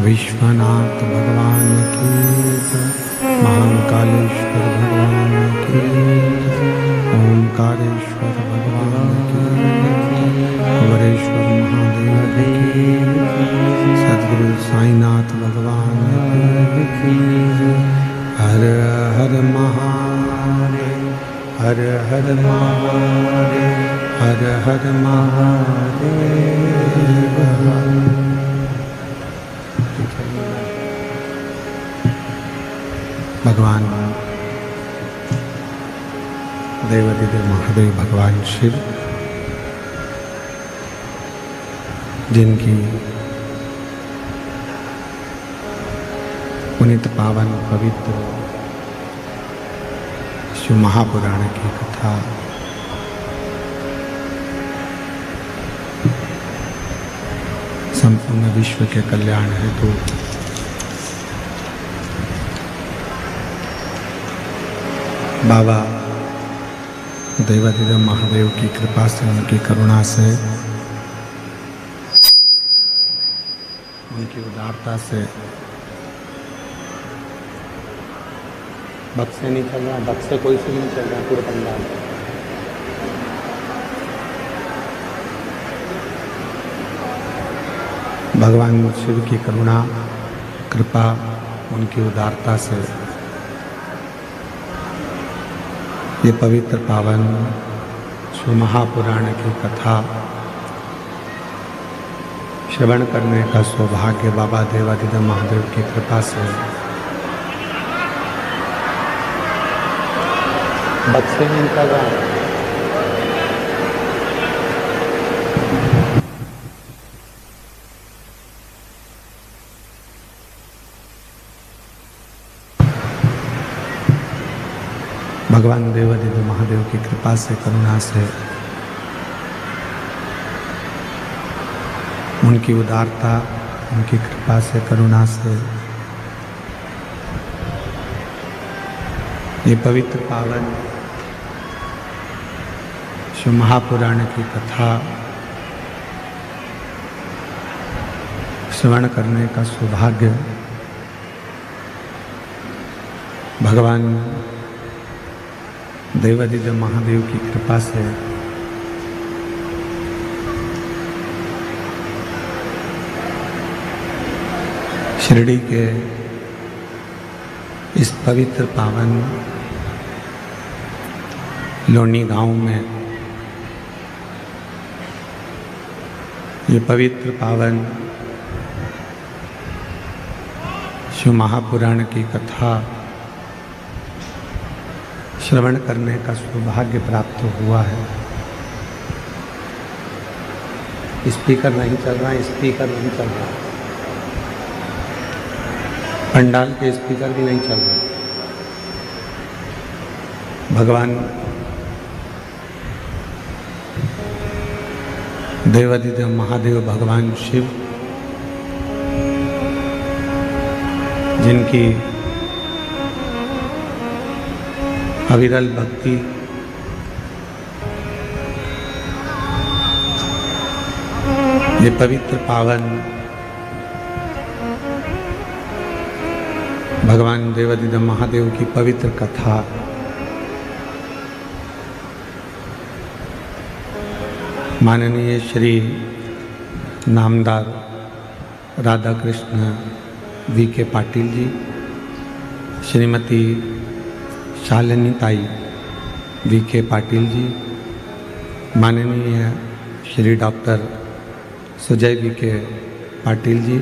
विश्वनाथ भगवान की जय, महाकालेश्वर भगवान की जय, ओंकारेश्वर भगवान की जय, वरेश्वर महादेव की जय, सद्गुरु साईनाथ भगवान की जय। हर हर महादेव, हर हर महादेव, हर हर महादेव। भगवान देवाधिदेव महादेव भगवान शिव, जिनकी पुनित पावन पवित्र शिव महापुराण की कथा संपूर्ण विश्व के कल्याण हेतु बाबा देवाधिदेव महादेव की कृपा से, उनकी करुणा से, उनकी उदारता से बक्से नहीं चल रहा, बक्से कोई से नहीं चल रहा पूरे पंडाल। भगवान शिव की करुणा, कृपा, उनकी उदारता से ये पवित्र पावन शिव महापुराण की कथा श्रवण करने का सौभाग्य बाबा देवाधिदेव महादेव की कृपा से बक्से में निकल रहा है। भगवान देवाधिदेव महादेव की कृपा से, करुणा से, उनकी उदारता, उनकी कृपा से, करुणा से ये पवित्र पावन शिव महापुराण की कथा श्रवण करने का सौभाग्य भगवान देवाधिदेव महादेव की कृपा से शिरडी के इस पवित्र पावन लोनी गांव में ये पवित्र पावन शिव महापुराण की कथा श्रवण करने का सौभाग्य प्राप्त हुआ है। स्पीकर नहीं चल रहा है, स्पीकर नहीं चल रहा, पंडाल के स्पीकर भी नहीं चल रहे। भगवान देवाधिदेव महादेव, भगवान शिव, जिनकी अविरल भक्ति ये पवित्र पावन भगवान देवाधिदेव महादेव की पवित्र कथा माननीय श्री नामदार राधा कृष्ण वी.के. पाटिल जी, श्रीमती शालिनी ताई वी.के. पाटिल जी, माननीय Shri doctor Sujay VK. Patil ji,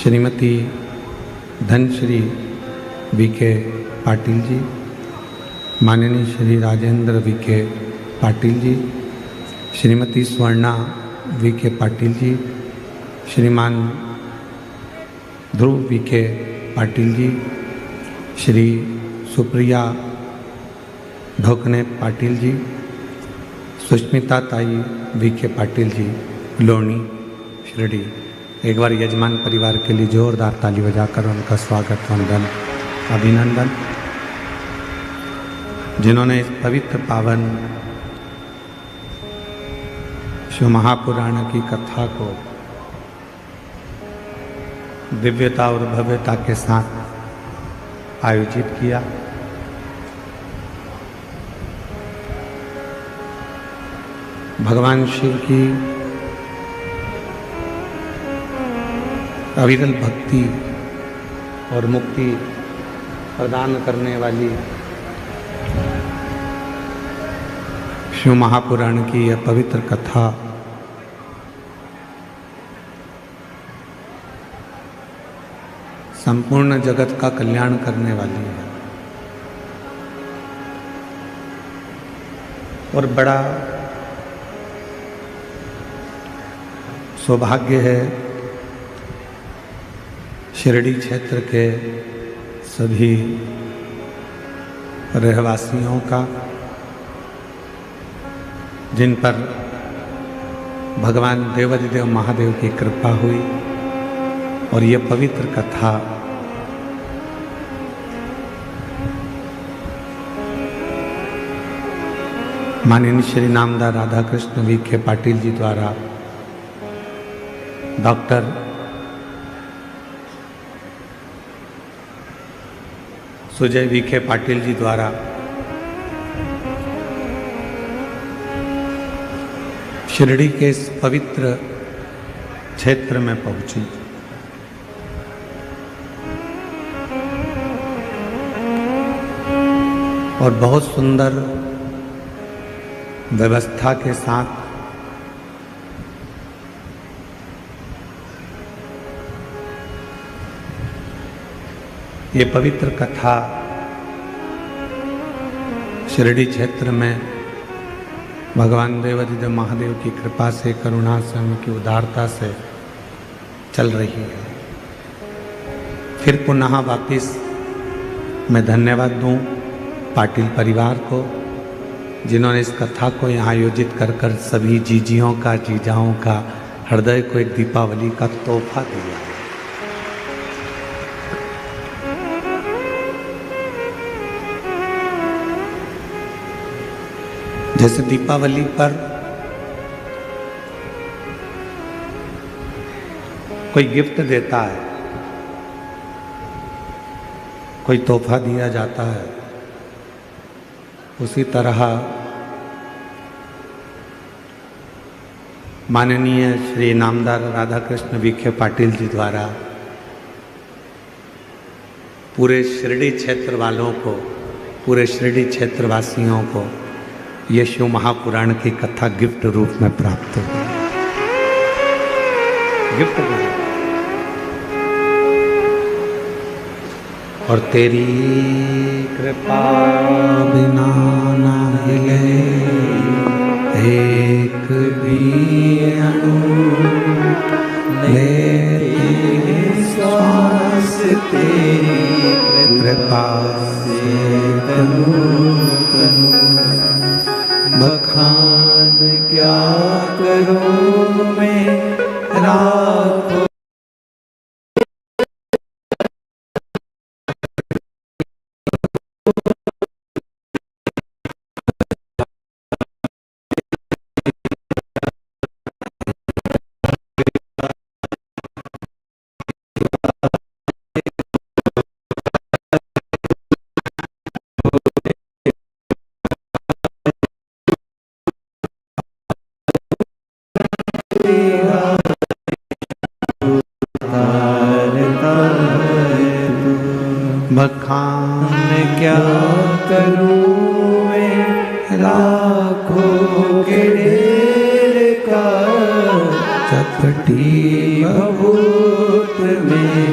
Shrimati Dhanashree VK. Patil ji, माननीय श्री राजेंद्र वी.के. पाटिल जी, श्रीमती स्वर्णा वी.के. पाटिल जी, श्रीमान ध्रुव वी.के. पाटिल जी, श्री सुप्रिया ढोकने पाटिल जी, सुष्मिता ताई वी.के. पाटिल जी, लोनी शिरडी। एक बार यजमान परिवार के लिए जोरदार ताली बजाकर उनका स्वागत, वंदन, अभिनंदन, जिन्होंने इस पवित्र पावन शिव महापुराण की कथा को दिव्यता और भव्यता के साथ आयोजित किया। भगवान शिव की अविरल भक्ति और मुक्ति प्रदान करने वाली शिव महापुराण की यह पवित्र कथा संपूर्ण जगत का कल्याण करने वाली है और बड़ा सौभाग्य है शिरडी क्षेत्र के सभी रहवासियों का, जिन पर भगवान देवाधिदेव महादेव की कृपा हुई और ये पवित्र कथा माननीय श्री नामदार राधा कृष्ण विखे पाटिल जी द्वारा डॉक्टर सुजय विखे पाटिल जी द्वारा शिरडी के इस पवित्र क्षेत्र में पहुंची। और बहुत सुंदर व्यवस्था के साथ ये पवित्र कथा शिरडी क्षेत्र में भगवान देवाधिदेव महादेव की कृपा से, करुणा से, उनकी उदारता से चल रही है। फिर पुनः वापिस मैं धन्यवाद दूं पाटिल परिवार को, जिन्होंने इस कथा को यहाँ आयोजित कर सभी जीजियों का, जीजाओं का हृदय को एक दीपावली का तोहफा दिया। जैसे दीपावली पर कोई गिफ्ट देता है, कोई तोहफा दिया जाता है, उसी तरह माननीय श्री नामदार राधा कृष्ण विखे पाटिल जी द्वारा पूरे शिरडी क्षेत्र वालों को, पूरे शिरडी क्षेत्र वासियों को ये शिव महापुराण की कथा गिफ्ट रूप में प्राप्त हुई। गिफ्ट रूप। और तेरी कृपा बिना न हिले एक भी अणु, लेते श्वास तेरी कृपा से तनु तनु। बखान क्या करूं मैं राखो बखान क्या करूं मैं लाखों के ढेर का, चपटी भभूत में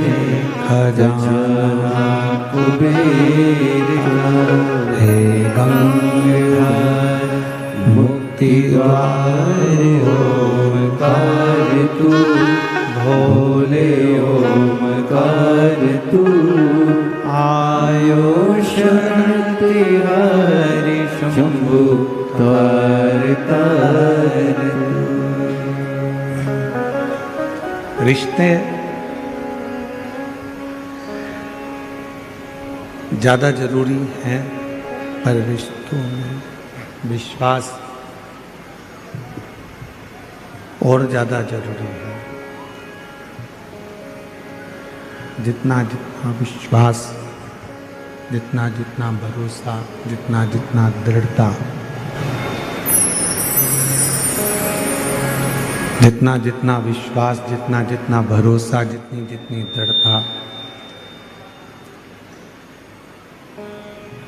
खजाना कुबेर का। हे गंगाधर मुक्ति द्वार ओमकार तू, भोले ओमकार तू। आयो शक्ति हरि शंभु तार तार। रिश्ते ज़्यादा जरूरी हैं, पर रिश्तों में विश्वास और ज़्यादा जरूरी है। जितना जितना विश्वास, जितना जितना भरोसा, जितना जितना दृढ़ता, जितना जितना विश्वास, जितना जितना भरोसा, जितनी जितनी दृढ़ता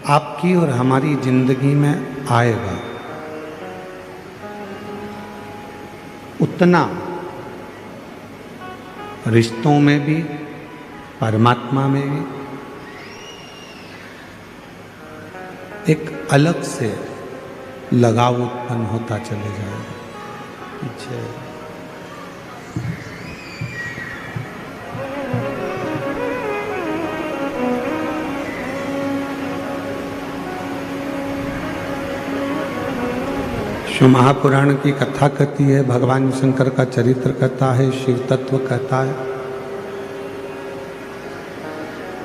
आपकी और हमारी जिंदगी में आएगा, उतना रिश्तों में भी, परमात्मा में भी एक अलग से लगाव उत्पन्न होता चले जाएगा। पीछे शिव महापुराण की कथा कहती है, भगवान शंकर का चरित्र कहता है, शिव तत्व कहता है।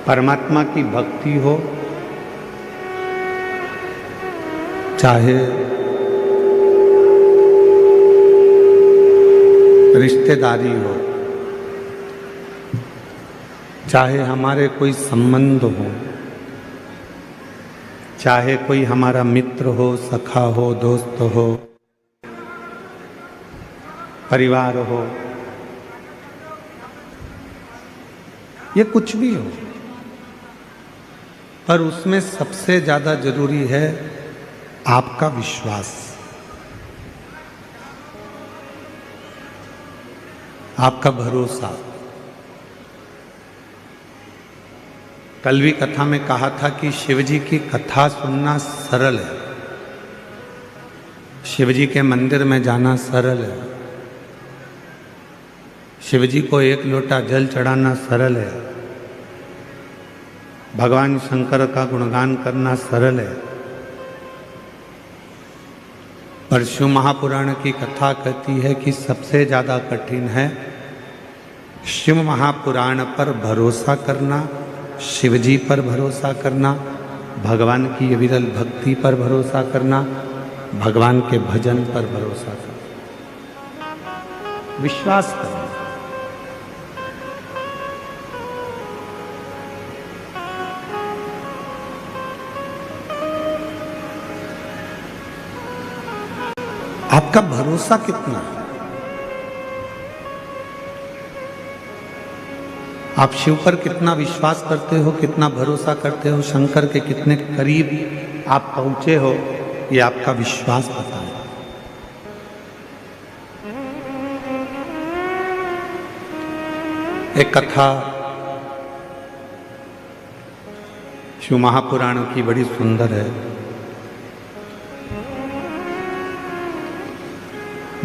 परमात्मा की भक्ति हो, चाहे रिश्तेदारी हो, चाहे हमारे कोई संबंध हो, चाहे कोई हमारा मित्र हो, सखा हो, दोस्त हो, परिवार हो, ये कुछ भी हो, पर उसमें सबसे ज्यादा जरूरी है आपका विश्वास, आपका भरोसा। कल भी कथा में कहा था कि शिव जी की कथा सुनना सरल है, शिव जी के मंदिर में जाना सरल है, शिव जी को एक लोटा जल चढ़ाना सरल है, भगवान शंकर का गुणगान करना सरल है। पर शिव महापुराण की कथा कहती है कि सबसे ज्यादा कठिन है शिव महापुराण पर भरोसा करना, शिव जी पर भरोसा करना, भगवान की विरल भक्ति पर भरोसा करना, भगवान के भजन पर भरोसा करना, विश्वास करना। आपका भरोसा कितना है? आप शिव पर कितना विश्वास करते हो, कितना भरोसा करते हो, शंकर के कितने करीब आप पहुंचे हो, ये आपका विश्वास बताए। एक कथा शिव महापुराण की बड़ी सुंदर है।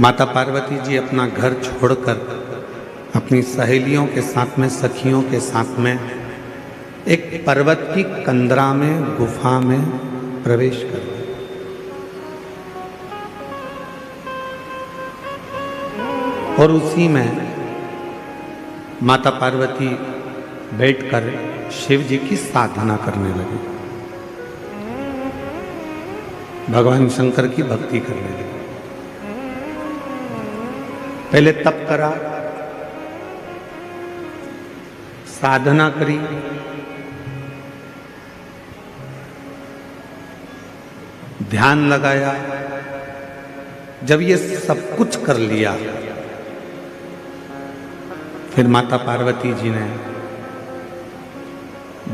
माता पार्वती जी अपना घर छोड़कर अपनी सहेलियों के साथ में, सखियों के साथ में एक पर्वत की कंदरा में, गुफा में प्रवेश कर गए। और उसी में माता पार्वती बैठकर शिव जी की साधना करने लगी, भगवान शंकर की भक्ति करने लगी। पहले तप करा, साधना करी, ध्यान लगाया। जब ये सब कुछ कर लिया, फिर माता पार्वती जी ने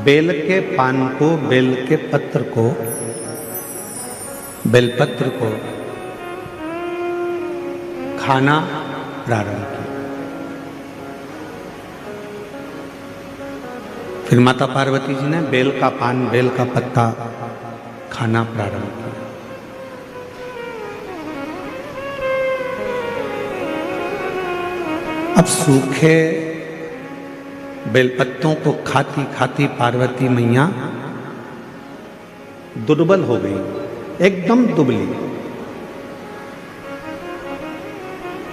बेल के पान को, बेल के पत्र को, बेलपत्र को खाना प्रारंभ किया। फिर माता पार्वती जी ने बेल का पान, बेल का पत्ता खाना प्रारंभ किया। अब सूखे बेलपत्तों को खाती खाती पार्वती मैया दुर्बल हो गई, एकदम दुबली,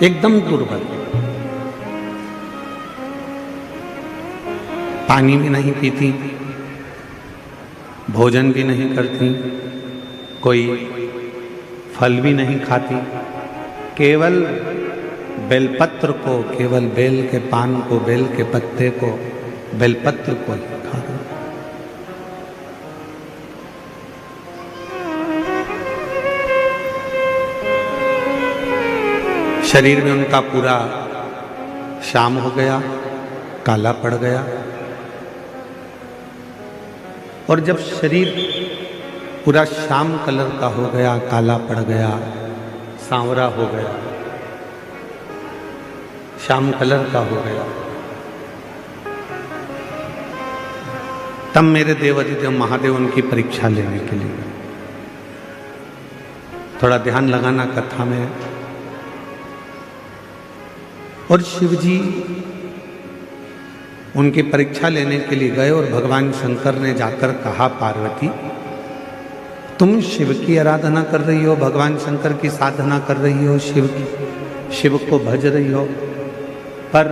एकदम दुर्बल। पानी भी नहीं पीती, भोजन भी नहीं करती, कोई फल भी नहीं खाती, केवल बेलपत्र को, केवल बेल के पान को, बेल के पत्ते को, बेलपत्र को ही खा रही। शरीर में उनका पूरा शाम हो गया, काला पड़ गया। और जब शरीर पूरा शाम कलर का हो गया, काला पड़ गया, सांवरा हो गया, शाम कलर का हो गया, तब मेरे देवाधिदेव महादेव उनकी परीक्षा लेने के लिए, थोड़ा ध्यान लगाना कथा में। और शिव जी उनकी परीक्षा लेने के लिए गए और भगवान शंकर ने जाकर कहा, पार्वती तुम शिव की आराधना कर रही हो, भगवान शंकर की साधना कर रही हो, शिव को भज रही हो, पर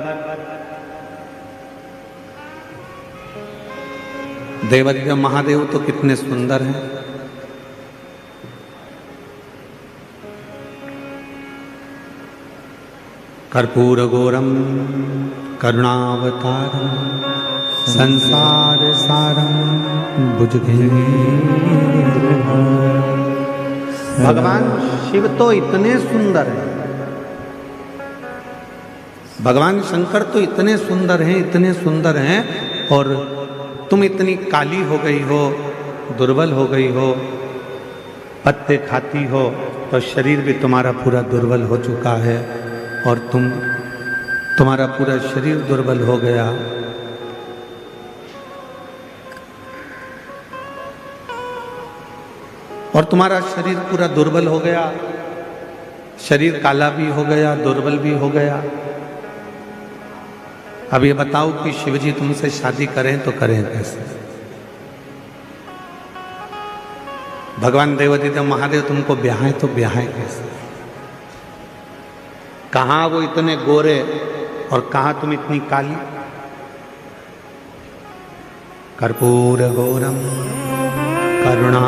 देवाधिदेव महादेव तो कितने सुंदर हैं, कर्पूरगौरम करुणावतारम संसार सारम भुजगेन्द्रहारम। भगवान शिव तो इतने सुंदर हैं, भगवान शंकर तो इतने सुंदर हैं, इतने सुंदर हैं, और तुम इतनी काली हो गई हो, दुर्बल हो गई हो, पत्ते खाती हो, तो शरीर भी तुम्हारा पूरा दुर्बल हो चुका है, और तुम्हारा पूरा शरीर दुर्बल हो गया। और तुम्हारा शरीर पूरा दुर्बल हो गया, शरीर काला भी हो गया, दुर्बल भी हो गया। अब ये बताओ कि शिवजी तुमसे शादी करें तो करें कैसे? भगवान देवादिदेव महादेव तुमको ब्याहें तो ब्याहें कैसे? कहाँ वो इतने गोरे और कहाँ तुम इतनी काली? कर्पूर गौरम करुणा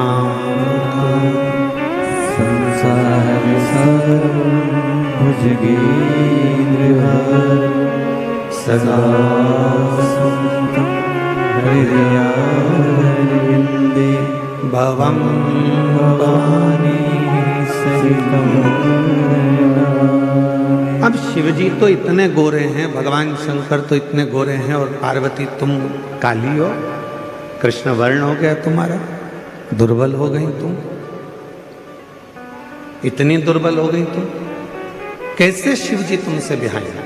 संसार सारम भुजगेन्द्रहारम सदा वसन्तं हृदयारविन्दे भवं भवानी सहितं। अब शिवजी तो इतने गोरे हैं, भगवान शंकर तो इतने गोरे हैं, और पार्वती तुम काली हो, कृष्ण वर्ण हो गया तुम्हारा, दुर्बल हो गई तुम, इतनी दुर्बल हो गई तुम, कैसे शिवजी तुमसे बिहाएंगे?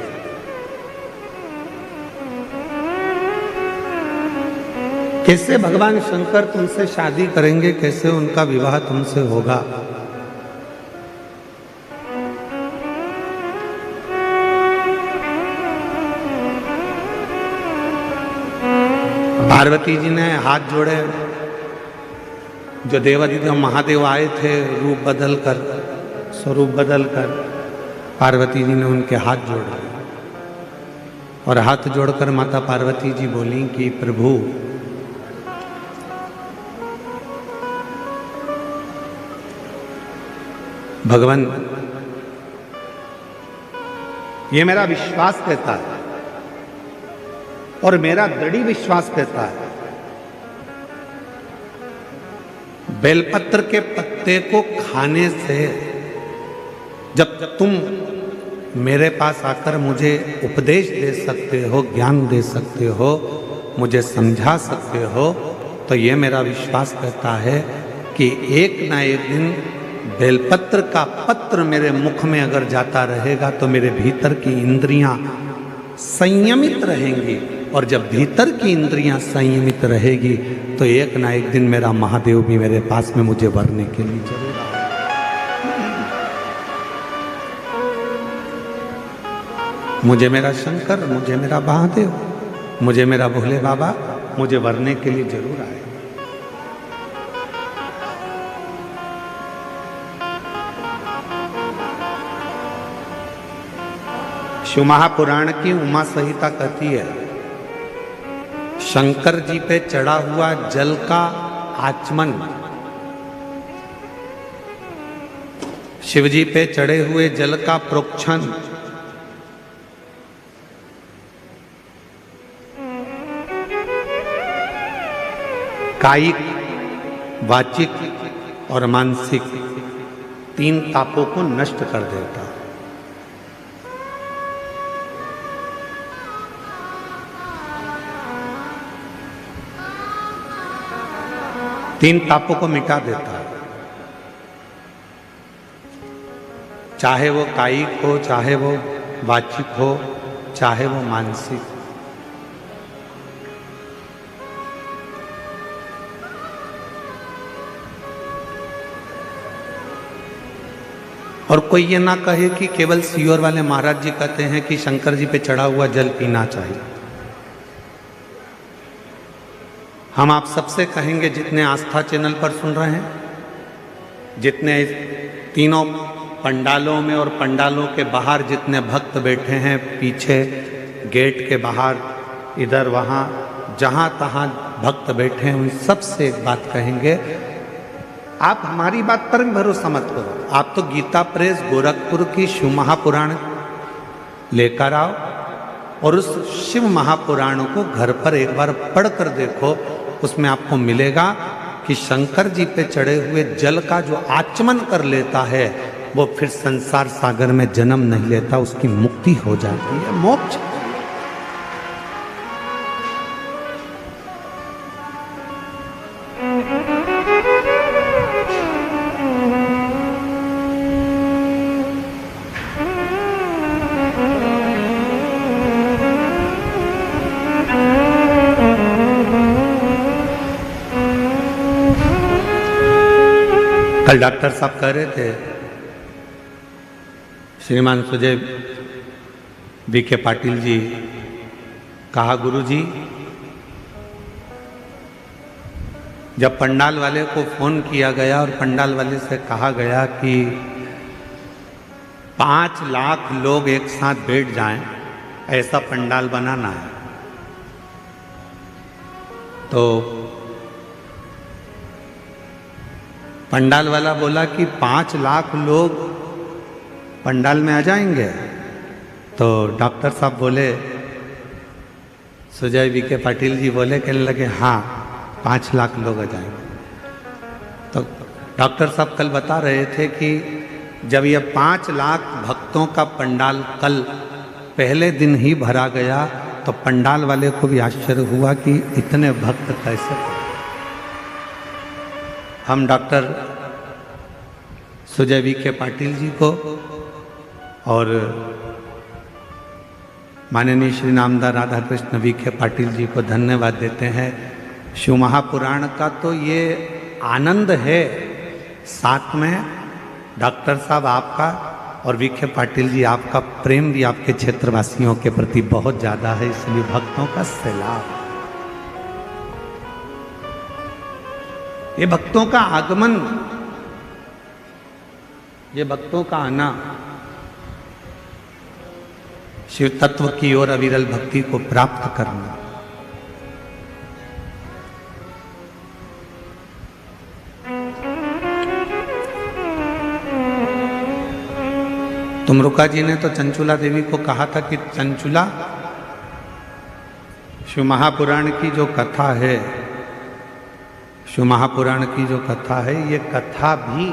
कैसे भगवान शंकर तुमसे शादी करेंगे? कैसे उनका विवाह तुमसे होगा? पार्वती जी ने हाथ जोड़े, जो देवादिदेव महादेव आए थे रूप बदल कर, स्वरूप बदल कर, पार्वती जी ने उनके हाथ जोड़ लिए, और हाथ जोड़कर माता पार्वती जी बोली कि प्रभु, भगवान, ये मेरा विश्वास कहता है, और मेरा दृढ़ विश्वास कहता है, बेलपत्र के पत्ते को खाने से, जब तुम मेरे पास आकर मुझे उपदेश दे सकते हो, ज्ञान दे सकते हो, मुझे समझा सकते हो, तो ये मेरा विश्वास कहता है कि एक ना एक दिन बेलपत्र का पत्र मेरे मुख में अगर जाता रहेगा तो मेरे भीतर की इंद्रियां संयमित रहेंगी, और जब भीतर की इंद्रियां संयमित रहेगी तो एक ना एक दिन मेरा महादेव भी मेरे पास में मुझे वरने के लिए जरूर आएगा। मुझे मेरा शंकर, मुझे मेरा महादेव, मुझे मेरा भोले बाबा मुझे वरने के लिए जरूर आएगा। शिव महापुराण की उमा संहिता कहती है, शंकर जी पे चढ़ा हुआ जल का आचमन, शिव जी पे चढ़े हुए जल का प्रोक्षण, कायिक, वाचिक और मानसिक तीन तापों को नष्ट कर देता। तीन तापों को मिटा देता है, चाहे वो कायिक हो, चाहे वो वाचिक हो, चाहे वो मानसिक। और कोई ये ना कहे कि केवल सीहोर वाले महाराज जी कहते हैं कि शंकर जी पे चढ़ा हुआ जल पीना चाहिए। हम आप सबसे कहेंगे, जितने आस्था चैनल पर सुन रहे हैं, जितने तीनों पंडालों में और पंडालों के बाहर जितने भक्त बैठे हैं, पीछे गेट के बाहर, इधर वहाँ जहाँ तहाँ भक्त बैठे हैं, उन सबसे एक बात कहेंगे, आप हमारी बात पर भी भरोसा मत करो। आप तो गीता प्रेस गोरखपुर की शिव महापुराण लेकर आओ और उस शिव महापुराण को घर पर एक बार पढ़ कर देखो। उसमें आपको मिलेगा कि शंकर जी पे चढ़े हुए जल का जो आचमन कर लेता है वो फिर संसार सागर में जन्म नहीं लेता, उसकी मुक्ति हो जाती है, मोक्ष। कल डॉक्टर साहब कह रहे थे, श्रीमान सुजय वीके पाटिल जी, कहा गुरु जी जब पंडाल वाले को फोन किया गया और पंडाल वाले से कहा गया कि 5 लाख लोग एक साथ बैठ जाएं, ऐसा पंडाल बनाना है, तो पंडाल वाला बोला कि 5 लाख लोग पंडाल में आ जाएंगे। तो डॉक्टर साहब बोले, सुजय वीके पाटिल जी बोले, कहने लगे हाँ 5 लाख लोग आ जाएंगे। तो डॉक्टर साहब कल बता रहे थे कि जब ये 5 लाख भक्तों का पंडाल कल पहले दिन ही भरा गया तो पंडाल वाले को भी आश्चर्य हुआ कि इतने भक्त कैसे। हम डॉक्टर सुजय वीके पाटिल जी को और माननीय श्री नामदार राधा कृष्ण वीके पाटिल जी को धन्यवाद देते हैं। शिव महापुराण का तो ये आनंद है, साथ में डॉक्टर साहब आपका और वीके पाटिल जी आपका प्रेम भी आपके क्षेत्रवासियों के प्रति बहुत ज़्यादा है, इसलिए भक्तों का सैलाब। ये भक्तों का आगमन, ये भक्तों का आना शिव तत्व की ओर अविरल भक्ति को प्राप्त करना, तुमरुका जी ने तो चंचुला देवी को कहा था कि चंचुला, शिव महापुराण की जो कथा है, शिव महापुराण की जो कथा है, ये कथा भी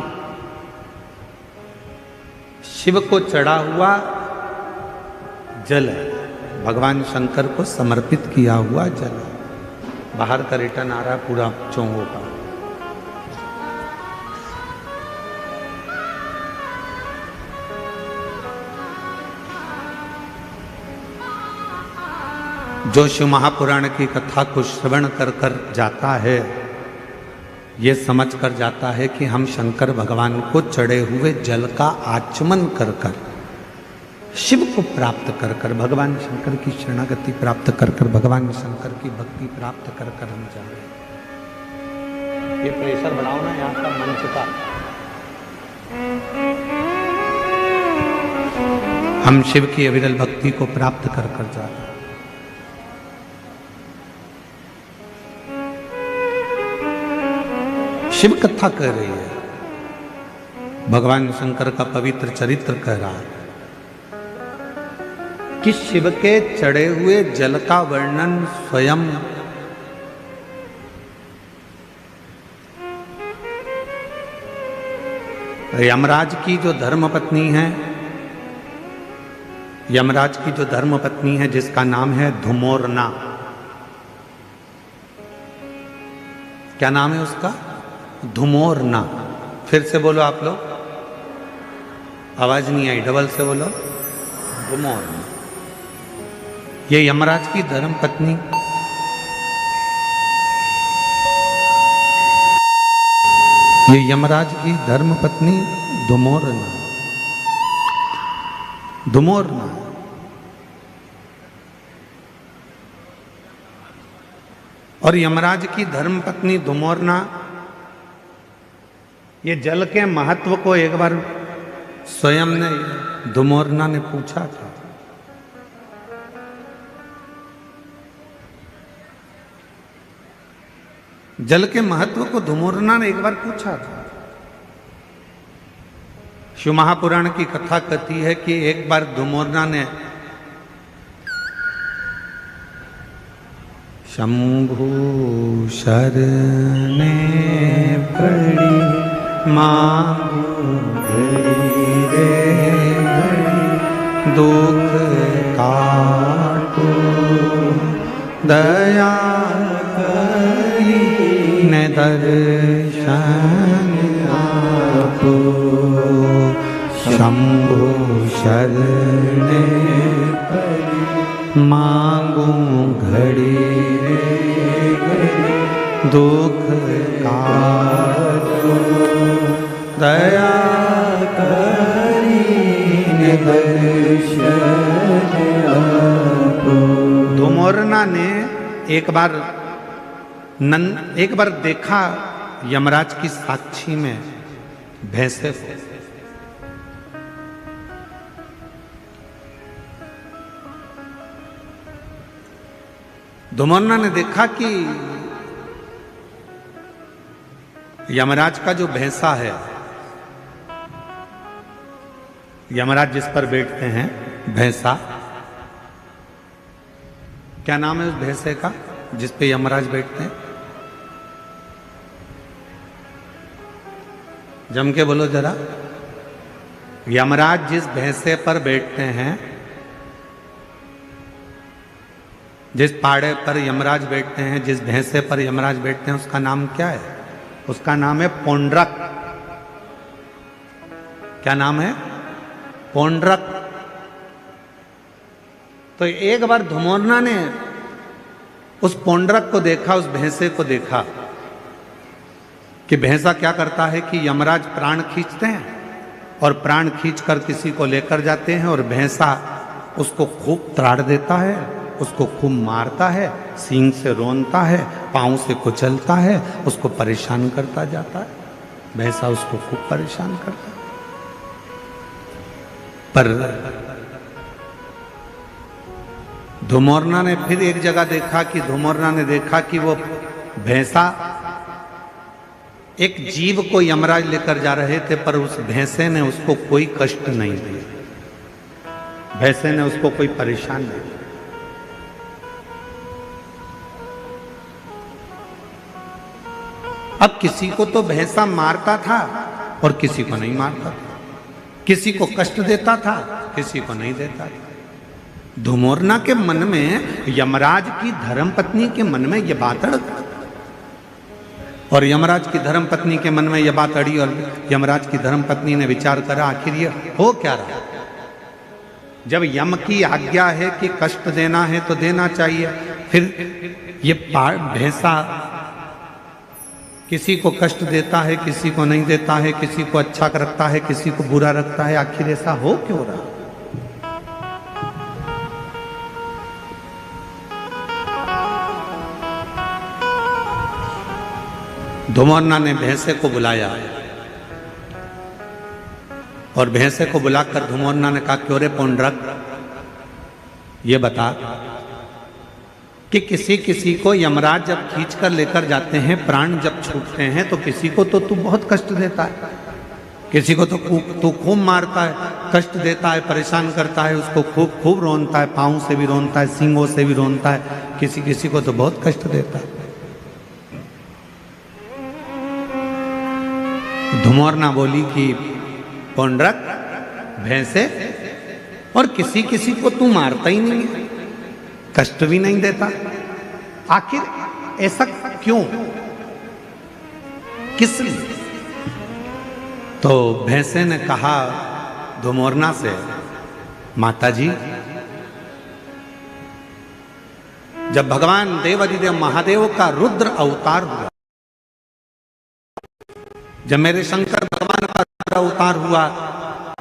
शिव को चढ़ा हुआ जल है, भगवान शंकर को समर्पित किया हुआ जल है। बाहर का रिटर्न आ रहा है पूरा चोंगों का। जो शिव महापुराण की कथा को श्रवण कर कर जाता है, ये समझ कर जाता है कि हम शंकर भगवान को चढ़े हुए जल का आचमन कर कर, शिव को प्राप्त कर कर, भगवान शंकर की शरणागति प्राप्त कर कर, भगवान शंकर की भक्ति प्राप्त कर कर हम जा रहे हैं। ये प्रेशर बढ़ाओ ना यहाँ का मंच का। हम शिव की अविरल भक्ति को प्राप्त कर कर जा रहे हैं। शिव कथा कह रही है, भगवान शंकर का पवित्र चरित्र कह रहा है कि शिव के चढ़े हुए जल का वर्णन स्वयं यमराज की जो धर्मपत्नी है, यमराज की जो धर्मपत्नी है जिसका नाम है धुमोरना। क्या नाम है उसका? धुमोरना। फिर से बोलो आप लोग, आवाज नहीं आई, डबल से बोलो, धुमोरना। ये यमराज की धर्मपत्नी, ये यमराज की धर्मपत्नी धुमोरना, धुमोरना। और यमराज की धर्मपत्नी धुमोरना ये जल के महत्व को एक बार स्वयं ने, धुमोरना ने पूछा था। जल के महत्व को धुमोरना ने एक बार पूछा था। शिव महापुराण की कथा कहती है कि एक बार धुमोरना ने शंभु शरणे पड़ी मांगू घड़ी रे घड़ी दुख काटो दया करी ने दर्शन आपो शंभु शरणे मांगू घड़ी रे घड़ी दुख काटो दया करी ने दर्शन आपो। धुमोरना ने एक बार देखा यमराज की साक्षी में भैंसे को। धुमोरना ने देखा कि यमराज का जो भैंसा है, यमराज जिस पर बैठते हैं भैंसा, क्या नाम है उस भैंसे का जिस पे यमराज बैठते हैं? जम के बोलो जरा। यमराज जिस भैंसे पर बैठते हैं, जिस पाड़े पर यमराज बैठते हैं, जिस भैंसे पर यमराज बैठते हैं, उसका नाम क्या है? उसका नाम है पौंड्रक। क्या नाम है? पौंड्रक। तो एक बार धुमोरना ने उस पौंड्रक को देखा, उस भैंसे को देखा कि भैंसा क्या करता है कि यमराज प्राण खींचते हैं और प्राण खींचकर किसी को लेकर जाते हैं और भैंसा उसको खूब त्राड़ देता है, उसको खूब मारता है, सींग से रोनता है, पांव से कुचलता है, उसको परेशान करता जाता है। भैंसा उसको खूब परेशान करता है। पर धुमोरना ने फिर एक जगह देखा कि धुमोरना ने देखा कि वो भैंसा एक जीव को यमराज लेकर जा रहे थे, पर उस भैंसे ने उसको कोई कष्ट नहीं दिया, भैंसे ने उसको कोई परेशान नहीं किया। अब किसी को तो भैंसा मारता था और किसी को नहीं मारता था, किसी को कष्ट देता था, किसी को नहीं देता था। धुमोरना के मन में, यमराज की धर्मपत्नी के मन में यह बात अड़, और यमराज की धर्मपत्नी के मन में यह बात अड़ी, और यमराज की धर्मपत्नी ने विचार करा आखिर ये हो क्या रहा। जब यम की आज्ञा है कि कष्ट देना है तो देना चाहिए, फिर ये भैंसा किसी को कष्ट देता है, किसी को नहीं देता है, किसी को अच्छा रखता है, किसी को बुरा रखता है, आखिर ऐसा हो क्यों रहा। धुमोरना ने भैंसे को बुलाया और भैंसे को बुलाकर धुमोरना ने कहा, क्यों रे पौंड्रक, ये बता कि किसी किसी को यमराज जब खींच कर लेकर जाते हैं, प्राण जब छूटते हैं, तो किसी को तो तू बहुत कष्ट देता है, किसी को तो तू खूब मारता है, कष्ट देता है, परेशान करता है, उसको खूब खूब रोनता है, पाँव से भी रोनता है, सींगों से भी रोनता है, किसी किसी को तो बहुत कष्ट देता है। धुमोरना बोली कि पौंड्रक, भैंसे, और किसी किसी को तू मारता ही नहीं है, कष्ट भी नहीं देता, आखिर ऐसा क्यों, किस लिए? तो भैंसे ने कहा धुमोरना से, माता जी, जब भगवान देवाधिदेव महादेव का रुद्र अवतार हुआ, जब मेरे शंकर भगवान का रुद्र अवतार हुआ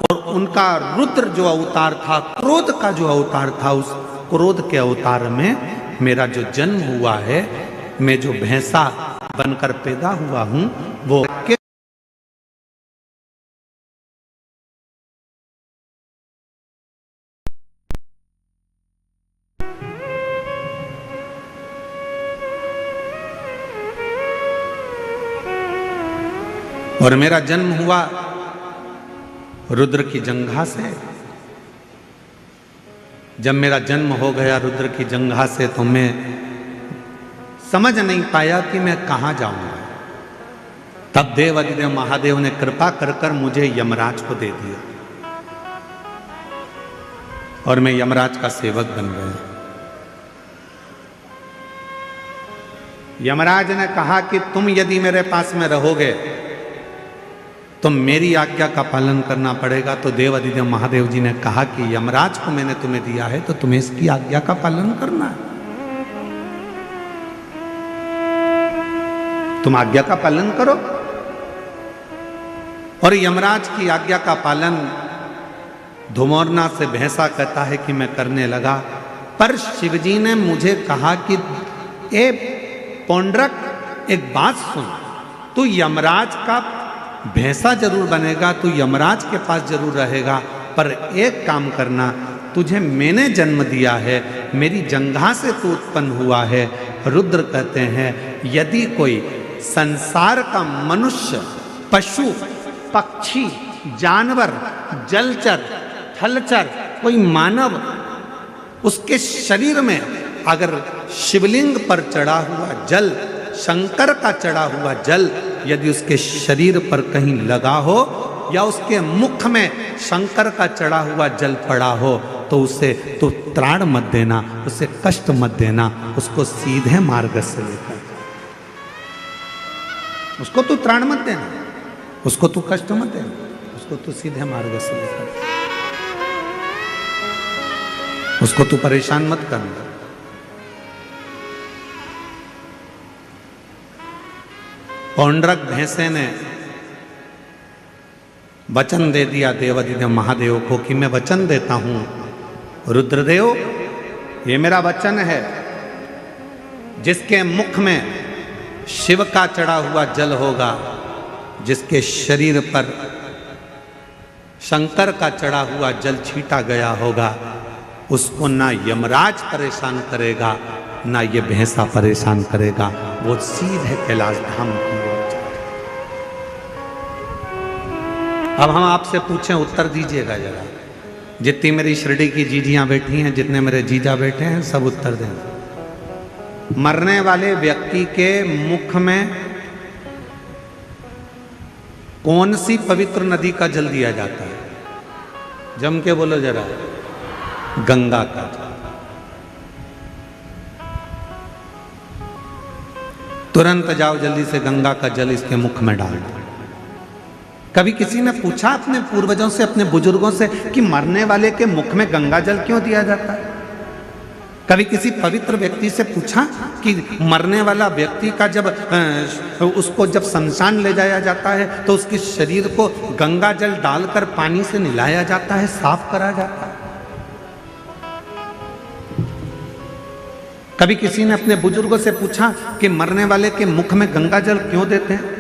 और उनका रुद्र जो अवतार था, क्रोध का जो अवतार था, उस क्रोध के अवतार में मेरा जो जन्म हुआ है, मैं जो भैंसा बनकर पैदा हुआ हूं, वो और मेरा जन्म हुआ रुद्र की जंघा से। जब मेरा जन्म हो गया रुद्र की जंघा से, तो मैं समझ नहीं पाया कि मैं कहाँ जाऊंगा। तब देवाधिदेव महादेव ने कृपा कर कर मुझे यमराज को दे दिया और मैं यमराज का सेवक बन गया। यमराज ने कहा कि तुम यदि मेरे पास में रहोगे तो मेरी आज्ञा का पालन करना पड़ेगा। तो देवाधिदेव महादेव जी ने कहा कि यमराज को मैंने तुम्हें दिया है तो तुम्हें इसकी आज्ञा का पालन करना है, तुम आज्ञा का पालन करो। और यमराज की आज्ञा का पालन धुमोरना से भैंसा कहता है कि मैं करने लगा। पर शिवजी ने मुझे कहा कि ए पौंड्रक, एक बात सुन, तू यमराज का भैंसा जरूर बनेगा, तू यमराज के पास जरूर रहेगा, पर एक काम करना, तुझे मैंने जन्म दिया है, मेरी जंघा से तू उत्पन्न हुआ है। रुद्र कहते हैं यदि कोई संसार का मनुष्य, पशु, पक्षी, जानवर, जलचर, थलचर, कोई मानव, उसके शरीर में अगर शिवलिंग पर चढ़ा हुआ जल, शंकर का चढ़ा हुआ जल यदि उसके शरीर पर कहीं लगा हो या उसके मुख में शंकर का चढ़ा हुआ जल पड़ा हो तो उसे तो त्राण मत देना, उसे कष्ट मत देना, उसको सीधे मार्ग से लेकर, उसको तू त्राण मत देना, उसको तू कष्ट मत देना, उसको तू सीधे मार्ग से लेकर, उसको तू परेशान मत करना। पौंड्रक भैंसे ने वचन दे दिया देवाधिदेव महादेव को कि मैं वचन देता हूं रुद्रदेव, ये मेरा वचन है, जिसके मुख में शिव का चढ़ा हुआ जल होगा, जिसके शरीर पर शंकर का चढ़ा हुआ जल छीटा गया होगा, उसको ना यमराज परेशान करेगा ना ये भैंसा परेशान करेगा, वो सीधे कैलाश धाम की ओर जाए। अब हम आपसे पूछें, उत्तर दीजिएगा जरा, जितनी मेरी शिरडी की जीजियां बैठी हैं, जितने मेरे जीजा बैठे हैं, सब उत्तर दें। मरने वाले व्यक्ति के मुख में कौन सी पवित्र नदी का जल दिया जाता है? जम के बोलो जरा। गंगा का जल। तुरंत जाओ जल्दी से गंगा का जल इसके मुख में डाल दो। कभी किसी ने पूछा अपने पूर्वजों से, अपने बुजुर्गों से कि मरने वाले के मुख में गंगा जल क्यों दिया जाता है? कभी किसी पवित्र व्यक्ति से पूछा कि मरने वाला व्यक्ति का जब उसको जब शमशान ले जाया जाता है तो उसके शरीर को गंगा जल डालकर पानी से नहलाया जाता है, साफ करा जाता है? कभी किसी ने अपने बुजुर्गों से पूछा कि मरने वाले के मुख में गंगा जल क्यों देते हैं?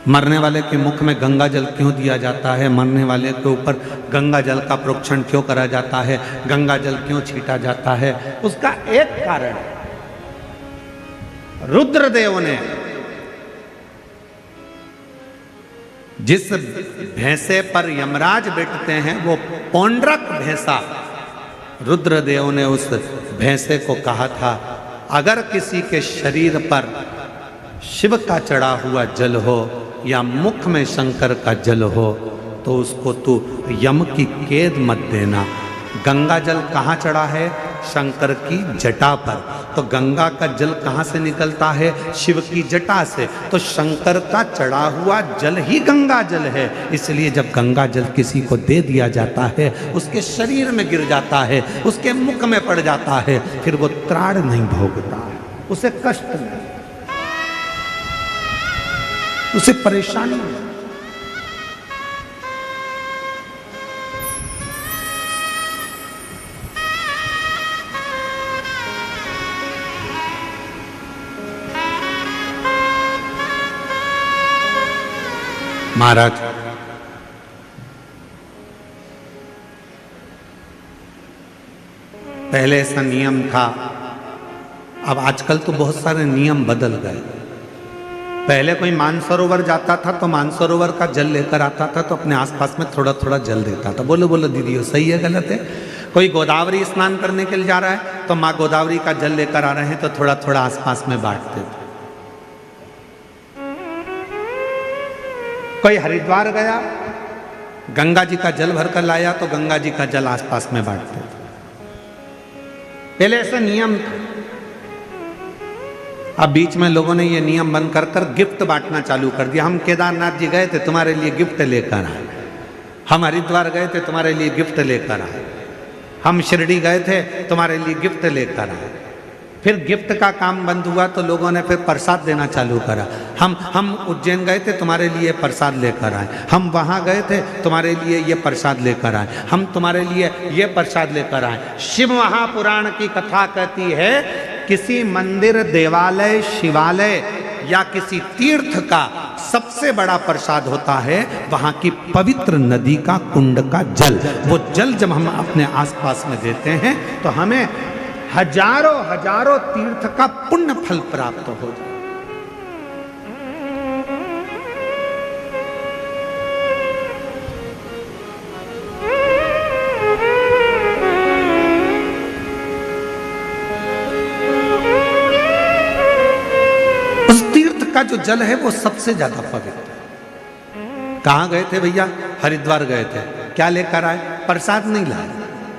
मरने वाले के मुख में गंगा जल क्यों दिया जाता है? मरने वाले के ऊपर गंगा जल का प्रोक्षण क्यों करा जाता है? गंगा जल क्यों छीटा जाता है? उसका एक कारण है, रुद्रदेव ने जिस भैंसे पर यमराज बैठते हैं वो पौंड्रक भैंसा, रुद्रदेव ने उस भैंसे को कहा था अगर किसी के शरीर पर शिव का चढ़ा हुआ जल हो या मुख में शंकर का जल हो तो उसको तू यम की कैद मत देना। गंगा जल कहाँ चढ़ा है? शंकर की जटा पर। तो गंगा का जल कहाँ से निकलता है? शिव की जटा से। तो शंकर का चढ़ा हुआ जल ही गंगा जल है। इसलिए जब गंगा जल किसी को दे दिया जाता है, उसके शरीर में गिर जाता है, उसके मुख में पड़ जाता है, फिर वो त्राण नहीं भोगता है, उसे कष्ट नहीं, उसे परेशानी नहीं। महाराज, पहले ऐसा नियम था, अब आजकल तो बहुत सारे नियम बदल गए। पहले कोई मानसरोवर जाता था तो मानसरोवर का जल लेकर आता था तो अपने आसपास में थोड़ा थोड़ा जल देता था। बोलो बोलो दीदी, सही है गलत है? कोई गोदावरी स्नान करने के लिए जा रहा है तो माँ गोदावरी का जल लेकर आ रहे हैं तो थोड़ा थोड़ा आसपास में बांटते थे। कोई हरिद्वार गया, गंगा जी का जल भरकर लाया तो गंगा जी का जल आसपास में बांटते थे। पहले ऐसा नियम था। अब बीच में लोगों ने ये नियम बंद कर कर गिफ्ट बांटना चालू कर दिया। हम केदारनाथ जी गए थे, तुम्हारे लिए गिफ्ट लेकर आए। हम हरिद्वार गए थे, तुम्हारे लिए गिफ्ट लेकर आए। हम शिरडी गए थे, तुम्हारे लिए गिफ्ट लेकर आए। फिर गिफ्ट का काम बंद हुआ तो लोगों ने फिर प्रसाद देना चालू करा। हम उज्जैन गए थे, तुम्हारे लिए प्रसाद लेकर आए। हम वहाँ गए थे, तुम्हारे लिए ये प्रसाद लेकर आए। हम तुम्हारे लिए ये प्रसाद लेकर आए। शिव महापुराण की कथा कहती है किसी मंदिर, देवालय, शिवालय या किसी तीर्थ का सबसे बड़ा प्रसाद होता है वहां की पवित्र नदी का कुंड का जल। वो जल जब हम अपने आसपास में देते हैं तो हमें हजारों हजारों तीर्थ का पुण्य फल प्राप्त हो जाए। का जो जल है वो सबसे ज्यादा पवित्र। कहां गए थे भैया? हरिद्वार गए थे। क्या लेकर आए? प्रसाद नहीं लाए।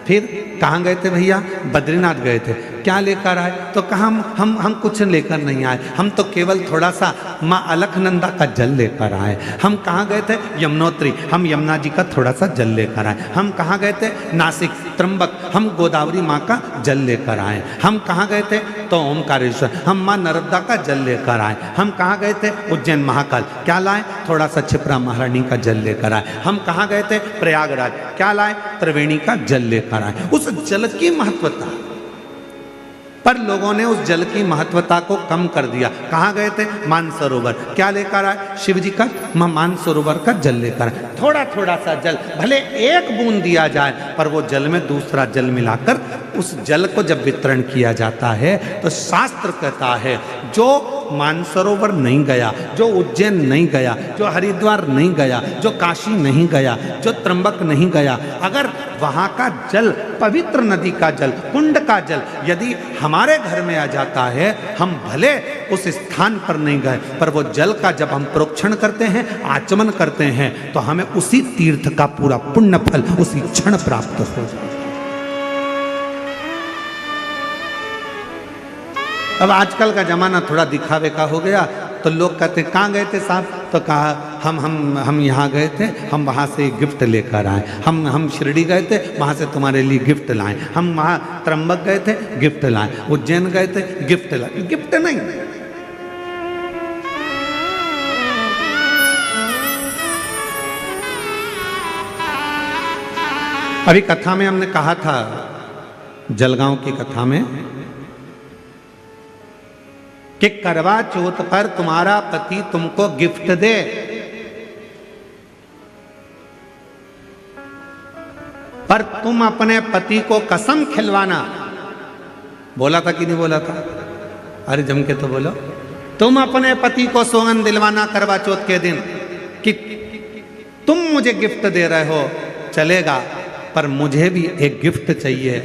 फिर कहां गए थे भैया? बद्रीनाथ गए थे। क्या लेकर आए? तो कहा हम कुछ लेकर नहीं आए, हम तो केवल थोड़ा सा माँ अलखनंदा का जल लेकर आए। हम कहाँ गए थे? यमुनोत्री, हम यमुना जी का थोड़ा सा जल लेकर आए। हम कहाँ गए थे? नासिक, त्र्यंबक, हम गोदावरी माँ का जल लेकर आए। हम कहाँ गए थे? तो ओमकारेश्वर, हम माँ नर्मदा का जल लेकर आए। हम कहाँ गए थे? उज्जैन महाकाल, क्या लाए? थोड़ा सा क्षिप्रा महारानी का जल लेकर आए। हम कहाँ गए थे? प्रयागराज, क्या लाए? त्रिवेणी का जल लेकर आए। उस जल की महत्वता, पर लोगों ने उस जल की महत्वता को कम कर दिया। कहाँ गए थे? मानसरोवर, क्या लेकर आए? शिव जी का मानसरोवर का जल लेकर आए। थोड़ा थोड़ा सा जल, भले एक बूंद दिया जाए, पर वो जल में दूसरा जल मिलाकर उस जल को जब वितरण किया जाता है तो शास्त्र कहता है जो मानसरोवर नहीं गया, जो उज्जैन नहीं गया, जो हरिद्वार नहीं गया, जो काशी नहीं गया, जो त्र्यंबक नहीं गया, अगर वहाँ का जल, पवित्र नदी का जल, कुंड का जल यदि हमारे घर में आ जाता है, हम भले उस स्थान पर नहीं गए, पर वो जल का जब हम प्रोक्षण करते हैं, आचमन करते हैं, तो हमें उसी तीर्थ का पूरा पुण्य फल उसी क्षण प्राप्त हो जाए। अब आजकल का जमाना थोड़ा दिखावे का हो गया, तो लोग कहते कहाँ गए थे साहब? तो कहा हम यहाँ गए थे, हम वहाँ से गिफ्ट लेकर आए। हम शिरडी गए थे, वहाँ से तुम्हारे लिए गिफ्ट लाए। हम वहाँ त्र्यंबक गए थे, गिफ्ट लाए। उज्जैन गए थे, गिफ्ट लाए। गिफ्ट नहीं, अभी कथा में हमने कहा था, जलगांव की कथा में, कि करवा चौथ पर तुम्हारा पति तुमको गिफ्ट दे, पर तुम अपने पति को कसम खिलवाना। बोला था कि नहीं बोला था? अरे जम के तो बोलो। तुम अपने पति को सौगंध दिलवाना करवा चौथ के दिन कि तुम मुझे गिफ्ट दे रहे हो, चलेगा, पर मुझे भी एक गिफ्ट चाहिए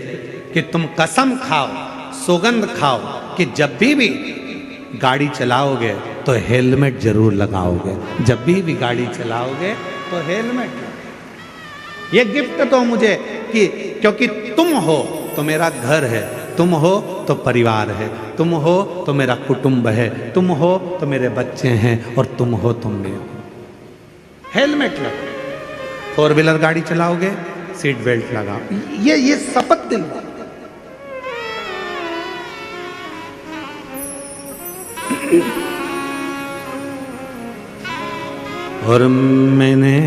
कि तुम कसम खाओ, सौगंध खाओ कि जब भी गाड़ी चलाओगे तो हेलमेट जरूर लगाओगे। जब भी गाड़ी चलाओगे तो हेलमेट। ये गिफ्ट दो मुझे कि क्योंकि तुम हो तो मेरा घर है, तुम हो तो परिवार है, तुम हो तो मेरा कुटुंब है, तुम हो तो मेरे बच्चे हैं, और तुम हो तुम में हो। हेलमेट लगाओ। 4 व्हीलर गाड़ी चलाओगे, सीट बेल्ट लगाओ। ये शपथ दिलवाओ। और मैंने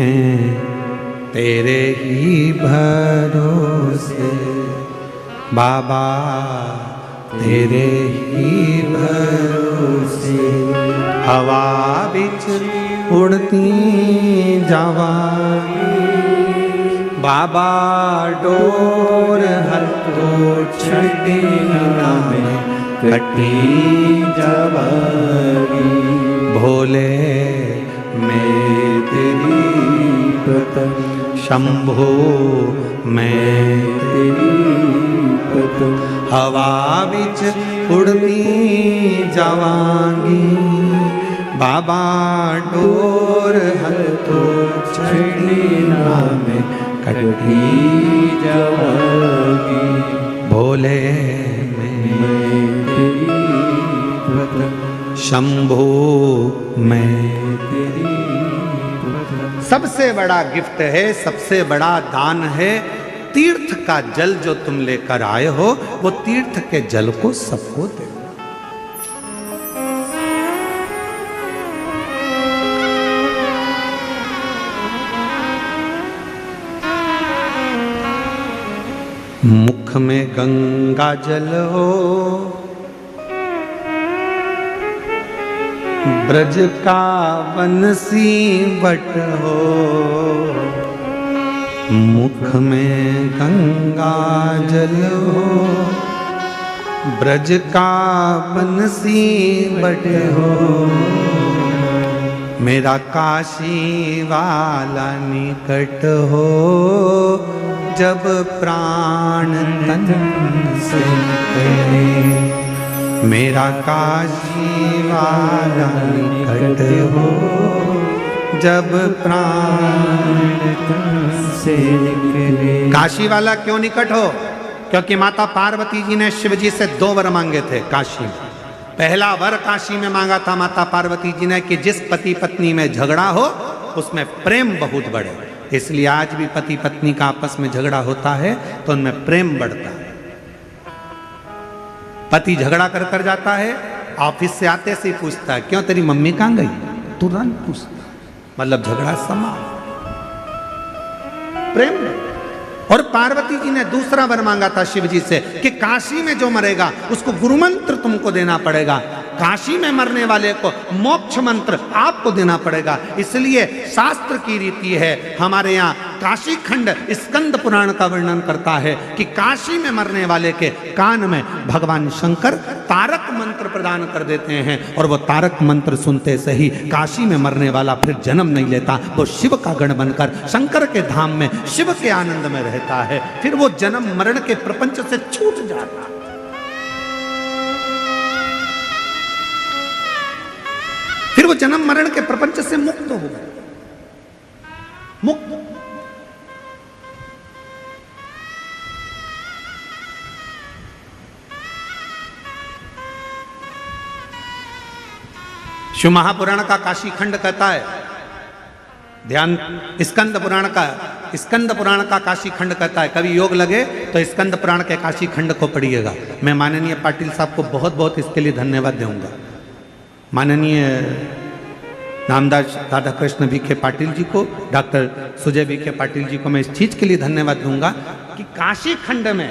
तेरे ही भरोसे बाबा, तेरे ही भरोसे हवा बिच उड़ती जावांगी बाबा, डोर हथों छड़ी में कटी जावांगी। भोले मैं तेरी प्रशंसा शंभो मैं तेरी पद हवा बिच उड़ती जावांगी बाबा डोर हल तो छड़ी नाम कटी जावागी भोले मैं तेरी पद शंभो मैं। तेरी पद सबसे बड़ा गिफ्ट है, सबसे बड़ा दान है तीर्थ का जल जो तुम लेकर आए हो, वो तीर्थ के जल को सबको दे। मुख में गंगा जल हो, ब्रज का बंसी बट हो। मुख में गंगा जल हो, ब्रज का बंसी बट हो। मेरा काशी वाला निकट हो, जब प्राण तन से निकले। मेरा काशी वाला निकट हो, जब प्राण तन से निकले। काशी वाला क्यों निकट हो? क्योंकि माता पार्वती जी ने शिव जी से 2 वर मांगे थे काशी में। पहला वर काशी में मांगा था माता पार्वती जी ने कि जिस पति पत्नी में झगड़ा हो उसमें प्रेम बहुत बढ़े। इसलिए आज भी पति पत्नी का आपस में झगड़ा होता है तो उनमें प्रेम बढ़ता है। पति झगड़ा कर कर जाता है, ऑफिस से आते से ही पूछता है क्यों तेरी मम्मी कहां गई, तुरंत पूछता, मतलब झगड़ा समाप्त, प्रेम। और पार्वती जी ने दूसरा वर मांगा था शिव जी से कि काशी में जो मरेगा उसको गुरु मंत्र तुमको देना पड़ेगा, काशी में मरने वाले को मोक्ष मंत्र आपको देना पड़ेगा। इसलिए शास्त्र की रीति है, हमारे यहाँ काशी खंड स्कंद पुराण का वर्णन करता है कि काशी में मरने वाले के कान में भगवान शंकर तारक मंत्र प्रदान कर देते हैं, और वो तारक मंत्र सुनते से ही काशी में मरने वाला फिर जन्म नहीं लेता, वो शिव का गण बनकर शंकर के धाम में शिव के आनंद में रहता है। फिर वो जन्म मरण के प्रपंच से छूट जाता है। फिर वो जन्म मरण के प्रपंच से मुक्त हो गए, मुक्त। शिव महापुराण का काशी खंड कहता है, ध्यान, स्कंद पुराण का काशी खंड कहता है। कभी योग लगे तो स्कंद पुराण के काशी खंड को पढ़िएगा। मैं माननीय पाटिल साहब को बहुत बहुत इसके लिए धन्यवाद दूंगा। माननीय नामदास राधा कृष्ण विखे पाटिल जी को, डॉक्टर सुजय विखे पाटिल जी को मैं इस चीज के लिए धन्यवाद दूंगा कि काशी खंड में,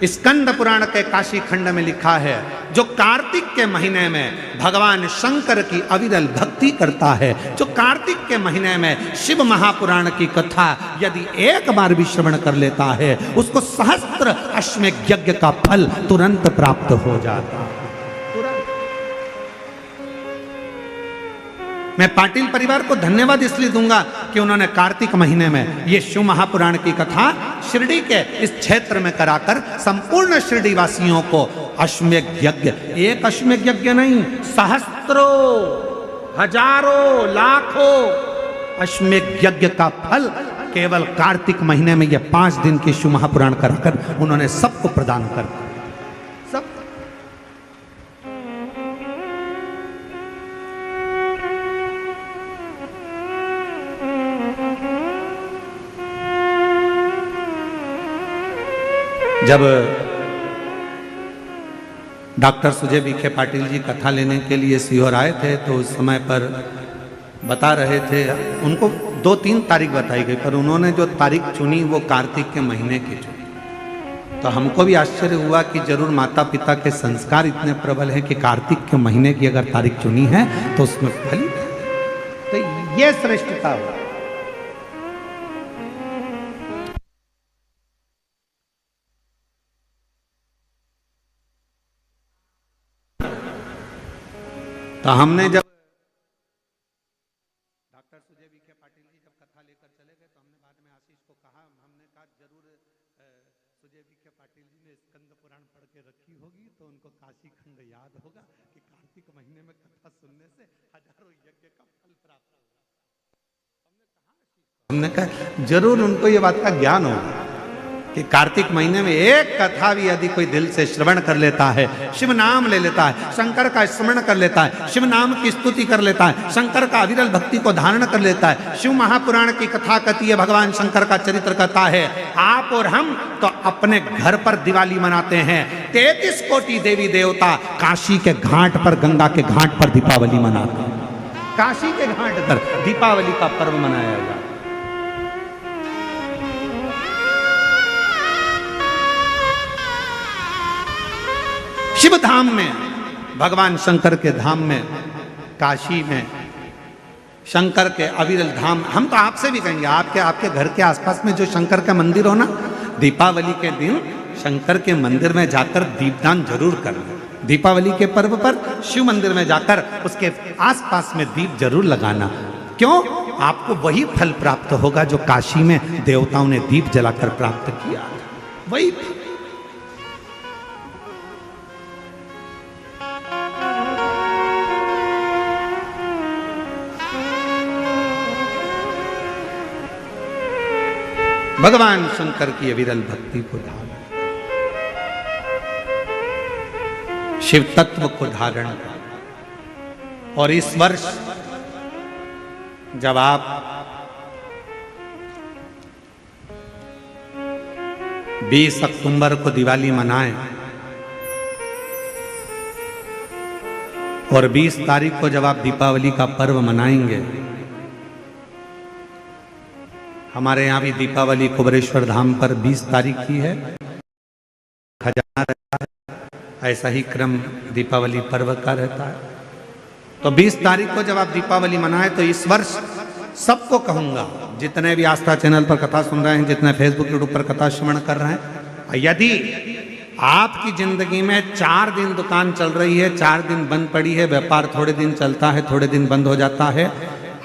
स्कंद पुराण के काशी खंड में लिखा है जो कार्तिक के महीने में भगवान शंकर की अविरल भक्ति करता है, जो कार्तिक के महीने में शिव महापुराण की कथा यदि एक बार भी श्रवण कर लेता है उसको सहस्त्र अश्वमेध यज्ञ का फल तुरंत प्राप्त हो जाता है। मैं पाटिल परिवार को धन्यवाद इसलिए दूंगा कि उन्होंने कार्तिक महीने में ये शिव महापुराण की कथा शिरडी के इस क्षेत्र में कराकर संपूर्ण शिरडी वासियों को अश्वमेध यज्ञ, एक अश्वमेध यज्ञ नहीं, सहस्त्रों, हजारों, लाखों अश्वमेध यज्ञ का फल केवल कार्तिक महीने में ये 5 दिन के शिव महापुराण कराकर उन्होंने सबको प्रदान कर दिया। सब जब डॉक्टर सुजय विखे पाटिल जी कथा लेने के लिए सीहोर आए थे तो उस समय पर बता रहे थे, उनको 2-3 तारीख बताई गई पर उन्होंने जो तारीख चुनी वो कार्तिक के महीने की चुनी। तो हमको भी आश्चर्य हुआ कि जरूर माता पिता के संस्कार इतने प्रबल हैं कि कार्तिक के महीने की अगर तारीख चुनी है तो उसमें फल, तो ये श्रेष्ठता हुआ। तो हमने जब डॉक्टर सुजय विखे पाटिल जी जब कथा लेकर चले गए तो हमने बाद में आशीष को कहा तो उनको काशी खंड याद होगा कि कार्तिक महीने में कथा सुनने से हजारों यज्ञ का फल प्राप्त होगा। हमने कहा जरूर उनको ये बात का ज्ञान होगा कि कार्तिक महीने में एक कथा भी यदि कोई दिल से श्रवण कर लेता है, शिव नाम ले लेता है, शंकर का स्मरण कर लेता है, शिव नाम की स्तुति कर लेता है, शंकर का अविरल भक्ति को धारण कर लेता है। शिव महापुराण की कथा कहती है, भगवान शंकर का चरित्र कहता है। आप और हम तो अपने घर पर दिवाली मनाते हैं। 33 कोटि देवी देवता काशी के घाट पर, गंगा के घाट पर दीपावली मनाते हैं। काशी के घाट पर दीपावली का पर्व मनाया जाता है। शिव धाम में, भगवान शंकर के धाम में, काशी में, शंकर के अविरल धाम, हम तो आपसे भी कहेंगे आपके घर के आसपास में जो शंकर का मंदिर हो ना, दीपावली के दिन शंकर के मंदिर में जाकर दीपदान जरूर करना। दीपावली के पर्व पर शिव मंदिर में जाकर उसके आसपास में दीप जरूर लगाना। क्यों? आपको वही फल प्राप्त होगा जो काशी में देवताओं ने दीप जलाकर प्राप्त किया, वही। भगवान शंकर की अविरल भक्ति को धारण, शिव तत्व को धारण कर। और इस वर्ष जब आप 20 अक्टूबर को दिवाली मनाएं और 20 तारीख को जब आप दीपावली का पर्व मनाएंगे, हमारे यहाँ भी दीपावली कुबेरेश्वर धाम पर 20 तारीख की है, खजाना रहता है। ऐसा ही क्रम दीपावली पर्व का रहता है। तो 20 तारीख को जब आप दीपावली मनाएं तो इस वर्ष सबको कहूंगा, जितने भी आस्था चैनल पर कथा सुन रहे हैं, जितने फेसबुक यूट्यूब पर कथा श्रवण कर रहे हैं, यदि आपकी जिंदगी में 4 दिन दुकान चल रही है, 4 दिन बंद पड़ी है, व्यापार थोड़े दिन चलता है, थोड़े दिन बंद हो जाता है,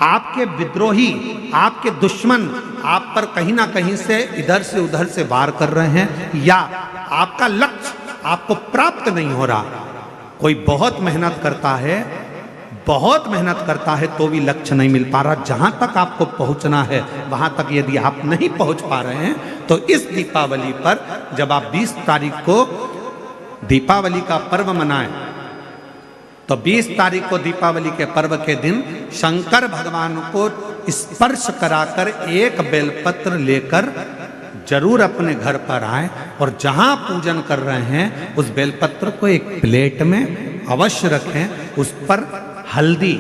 आपके विद्रोही, आपके दुश्मन आप पर कहीं ना कहीं से इधर से उधर से वार कर रहे हैं, या आपका लक्ष्य आपको प्राप्त नहीं हो रहा, कोई बहुत मेहनत करता है तो भी लक्ष्य नहीं मिल पा रहा, जहां तक आपको पहुंचना है वहां तक यदि आप नहीं पहुंच पा रहे हैं, तो इस दीपावली पर जब आप 20 तारीख को दीपावली का पर्व मनाएं, तो 20 तारीख को दीपावली के पर्व के दिन शंकर भगवान को स्पर्श कराकर एक बेलपत्र लेकर जरूर अपने घर पर आए, और जहां पूजन कर रहे हैं उस बेलपत्र को एक प्लेट में अवश्य रखें, उस पर हल्दी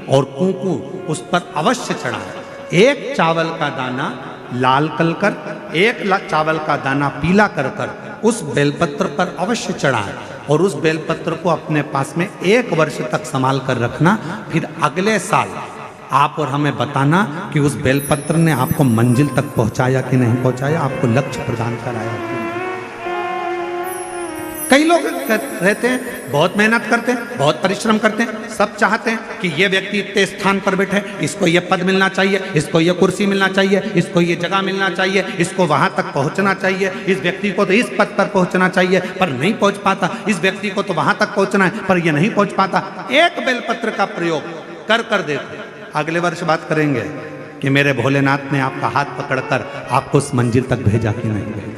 और कुंकू उस पर अवश्य चढ़ाएं। एक चावल का दाना लाल कर, एक चावल का दाना पीला कर उस बेलपत्र पर अवश्य चढ़ाएं, और उस बेलपत्र को अपने पास में 1 वर्ष तक संभाल कर रखना। फिर अगले साल आप और हमें बताना कि उस बेलपत्र ने आपको मंजिल तक पहुंचाया कि नहीं पहुंचाया, आपको लक्ष्य प्रदान कराया कि नहीं। कई लोग रहते हैं, बहुत मेहनत करते हैं, बहुत परिश्रम करते हैं, सब चाहते हैं कि ये व्यक्ति इतने स्थान पर बैठे, इसको ये पद मिलना चाहिए, इसको ये कुर्सी मिलना चाहिए, इसको ये जगह मिलना चाहिए, इसको वहां तक पहुंचना चाहिए, इस व्यक्ति को तो इस पद पर पहुंचना चाहिए पर नहीं पहुंच पाता, इस व्यक्ति को तो वहां तक पहुंचना है पर ये नहीं पहुंच पाता। एक बेलपत्र का प्रयोग कर देते, अगले वर्ष बात करेंगे कि मेरे भोलेनाथ ने आपका हाथ पकड़कर आपको उस मंजिल तक भेजा कि नहीं भेजा।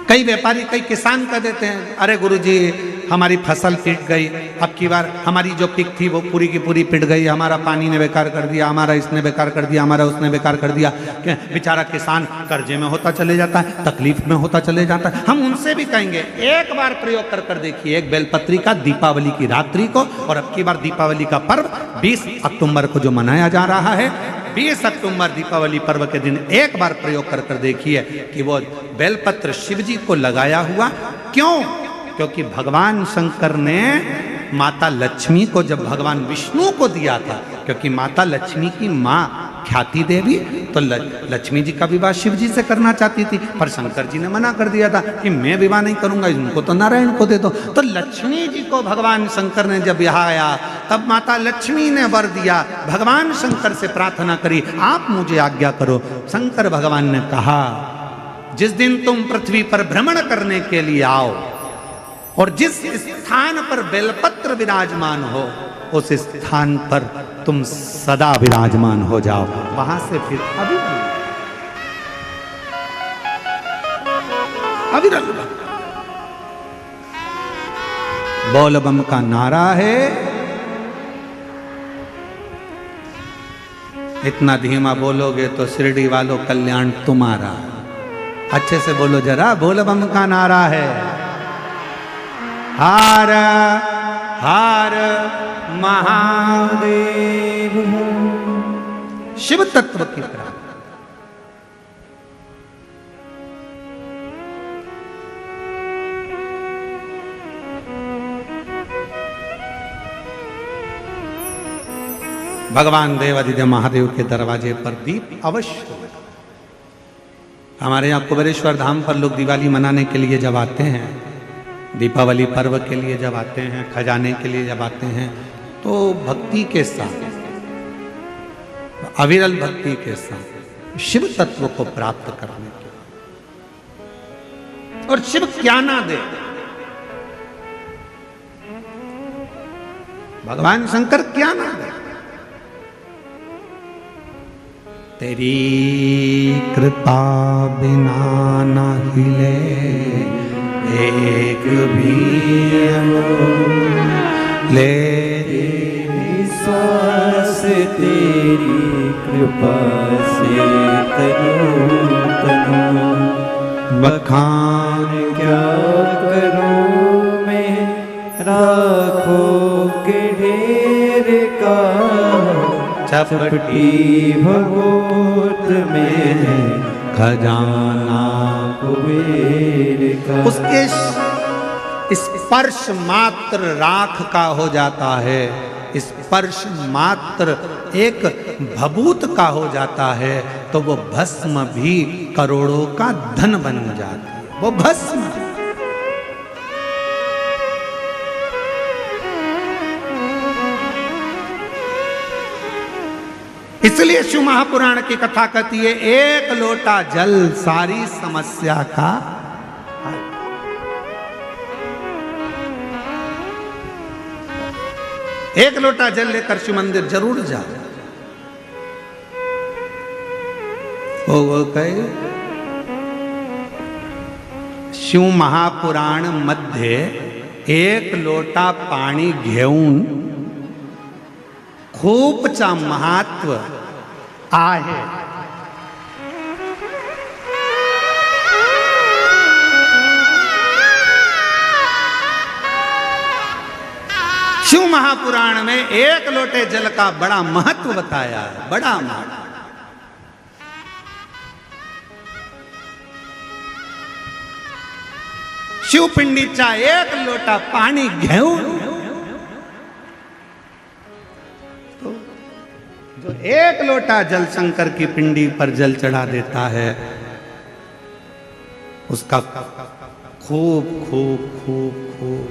कई व्यापारी, कई किसान कह देते हैं, अरे गुरुजी हमारी फसल पिट गई, अब की बार हमारी जो पिक थी वो पूरी की पूरी पिट गई, हमारा पानी ने बेकार कर दिया, हमारा इसने बेकार कर दिया, हमारा उसने बेकार कर दिया। बेचारा किसान कर्जे में होता चले जाता है, तकलीफ में होता चले जाता है। हम उनसे भी कहेंगे एक बार प्रयोग कर देखिए, एक बेलपत्री का दीपावली की रात्रि को, और अब की बार दीपावली का पर्व 20 अक्टूबर को जो मनाया जा रहा है, 20 अक्टूबर दीपावली पर्व के दिन एक बार प्रयोग कर देखिए कि वो बेलपत्र शिवजी को लगाया हुआ। क्यों? क्योंकि भगवान शंकर ने माता लक्ष्मी को जब भगवान विष्णु को दिया था, क्योंकि माता लक्ष्मी की माँ ख्याति देवी, तो लक्ष्मी जी का विवाह शिव जी से करना चाहती थी, पर शंकर जी ने मना कर दिया था कि मैं विवाह नहीं करूंगा, इनको तो नारायण को दे दो। तो लक्ष्मी जी को भगवान शंकर ने जब यहाँ आया, तब माता लक्ष्मी ने वर दिया, भगवान शंकर से प्रार्थना करी, आप मुझे आज्ञा करो। शंकर भगवान ने कहा, जिस दिन तुम पृथ्वी पर भ्रमण करने के लिए आओ और जिस स्थान पर बेलपत्र विराजमान हो, उस स्थान पर तुम सदा विराजमान हो जाओ। वहां से फिर अविरल बोल बम का नारा है। इतना धीमा बोलोगे तो शिरडी वालों कल्याण तुम्हारा। अच्छे से बोलो जरा, बोल बम का नारा है। हार हार महादेव शिव तत्व की प्राप्ति। भगवान देवादिदेव महादेव के दरवाजे पर दीप अवश्य। हमारे यहाँ कुबेरेश्वर धाम पर लोग दिवाली मनाने के लिए जब आते हैं, दीपावली पर्व के लिए जब आते हैं, खजाने के लिए जब आते हैं, तो भक्ति के साथ, अविरल भक्ति के साथ शिव तत्व को प्राप्त करने के, और शिव क्या ना दे। भगवान शंकर क्या ना दे। तेरी कृपा बिना न हिले एक भी ले, विश्वास तेरी कृपा से तनु तनु, बखान क्या करूं मैं राखों के ढेर का, चपटी भगोत में खजाना कुबेर का। उसके स्पर्श मात्र राख का हो जाता है, स्पर्श मात्र एक भभूत का हो जाता है, तो वो भस्म भी करोड़ों का धन बन जाती है। वो भस्म इसलिए शिव महापुराण की कथा कहती है, एक लोटा जल सारी समस्या का हल। एक लोटा जल लेकर शिव मंदिर जरूर जाओ। वो कहे शिव महापुराण मध्ये एक लोटा पाणी घेऊन खूपचा महत्व आहे। शिव महापुराण में एक लोटे जल का बड़ा महत्व बताया है, बड़ा महत्व। शिव पिंडीचा एक लोटा पाणी घेऊन, जो एक लोटा जल शंकर की पिंडी पर जल चढ़ा देता है, उसका खूब खूब खूब खूब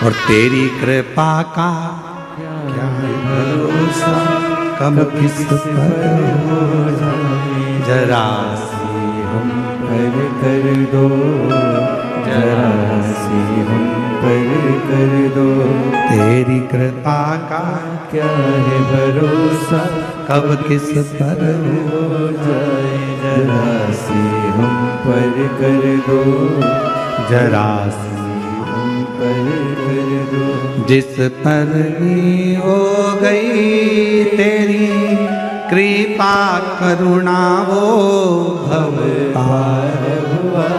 और तेरी कृपा का क्या भरोसा, कब किस पर हो जाए। जरा हम पर कर दो, जरा सी हम पर कर दो। तेरी कृपा का क्या है भरोसा, कब किस पर हो जाए। जरा सी हम पर कर दो, जरा सी हम पर कर दो। जिस पर भी हो गई तेरी कृपा करुणा, वो भव पार हुआ,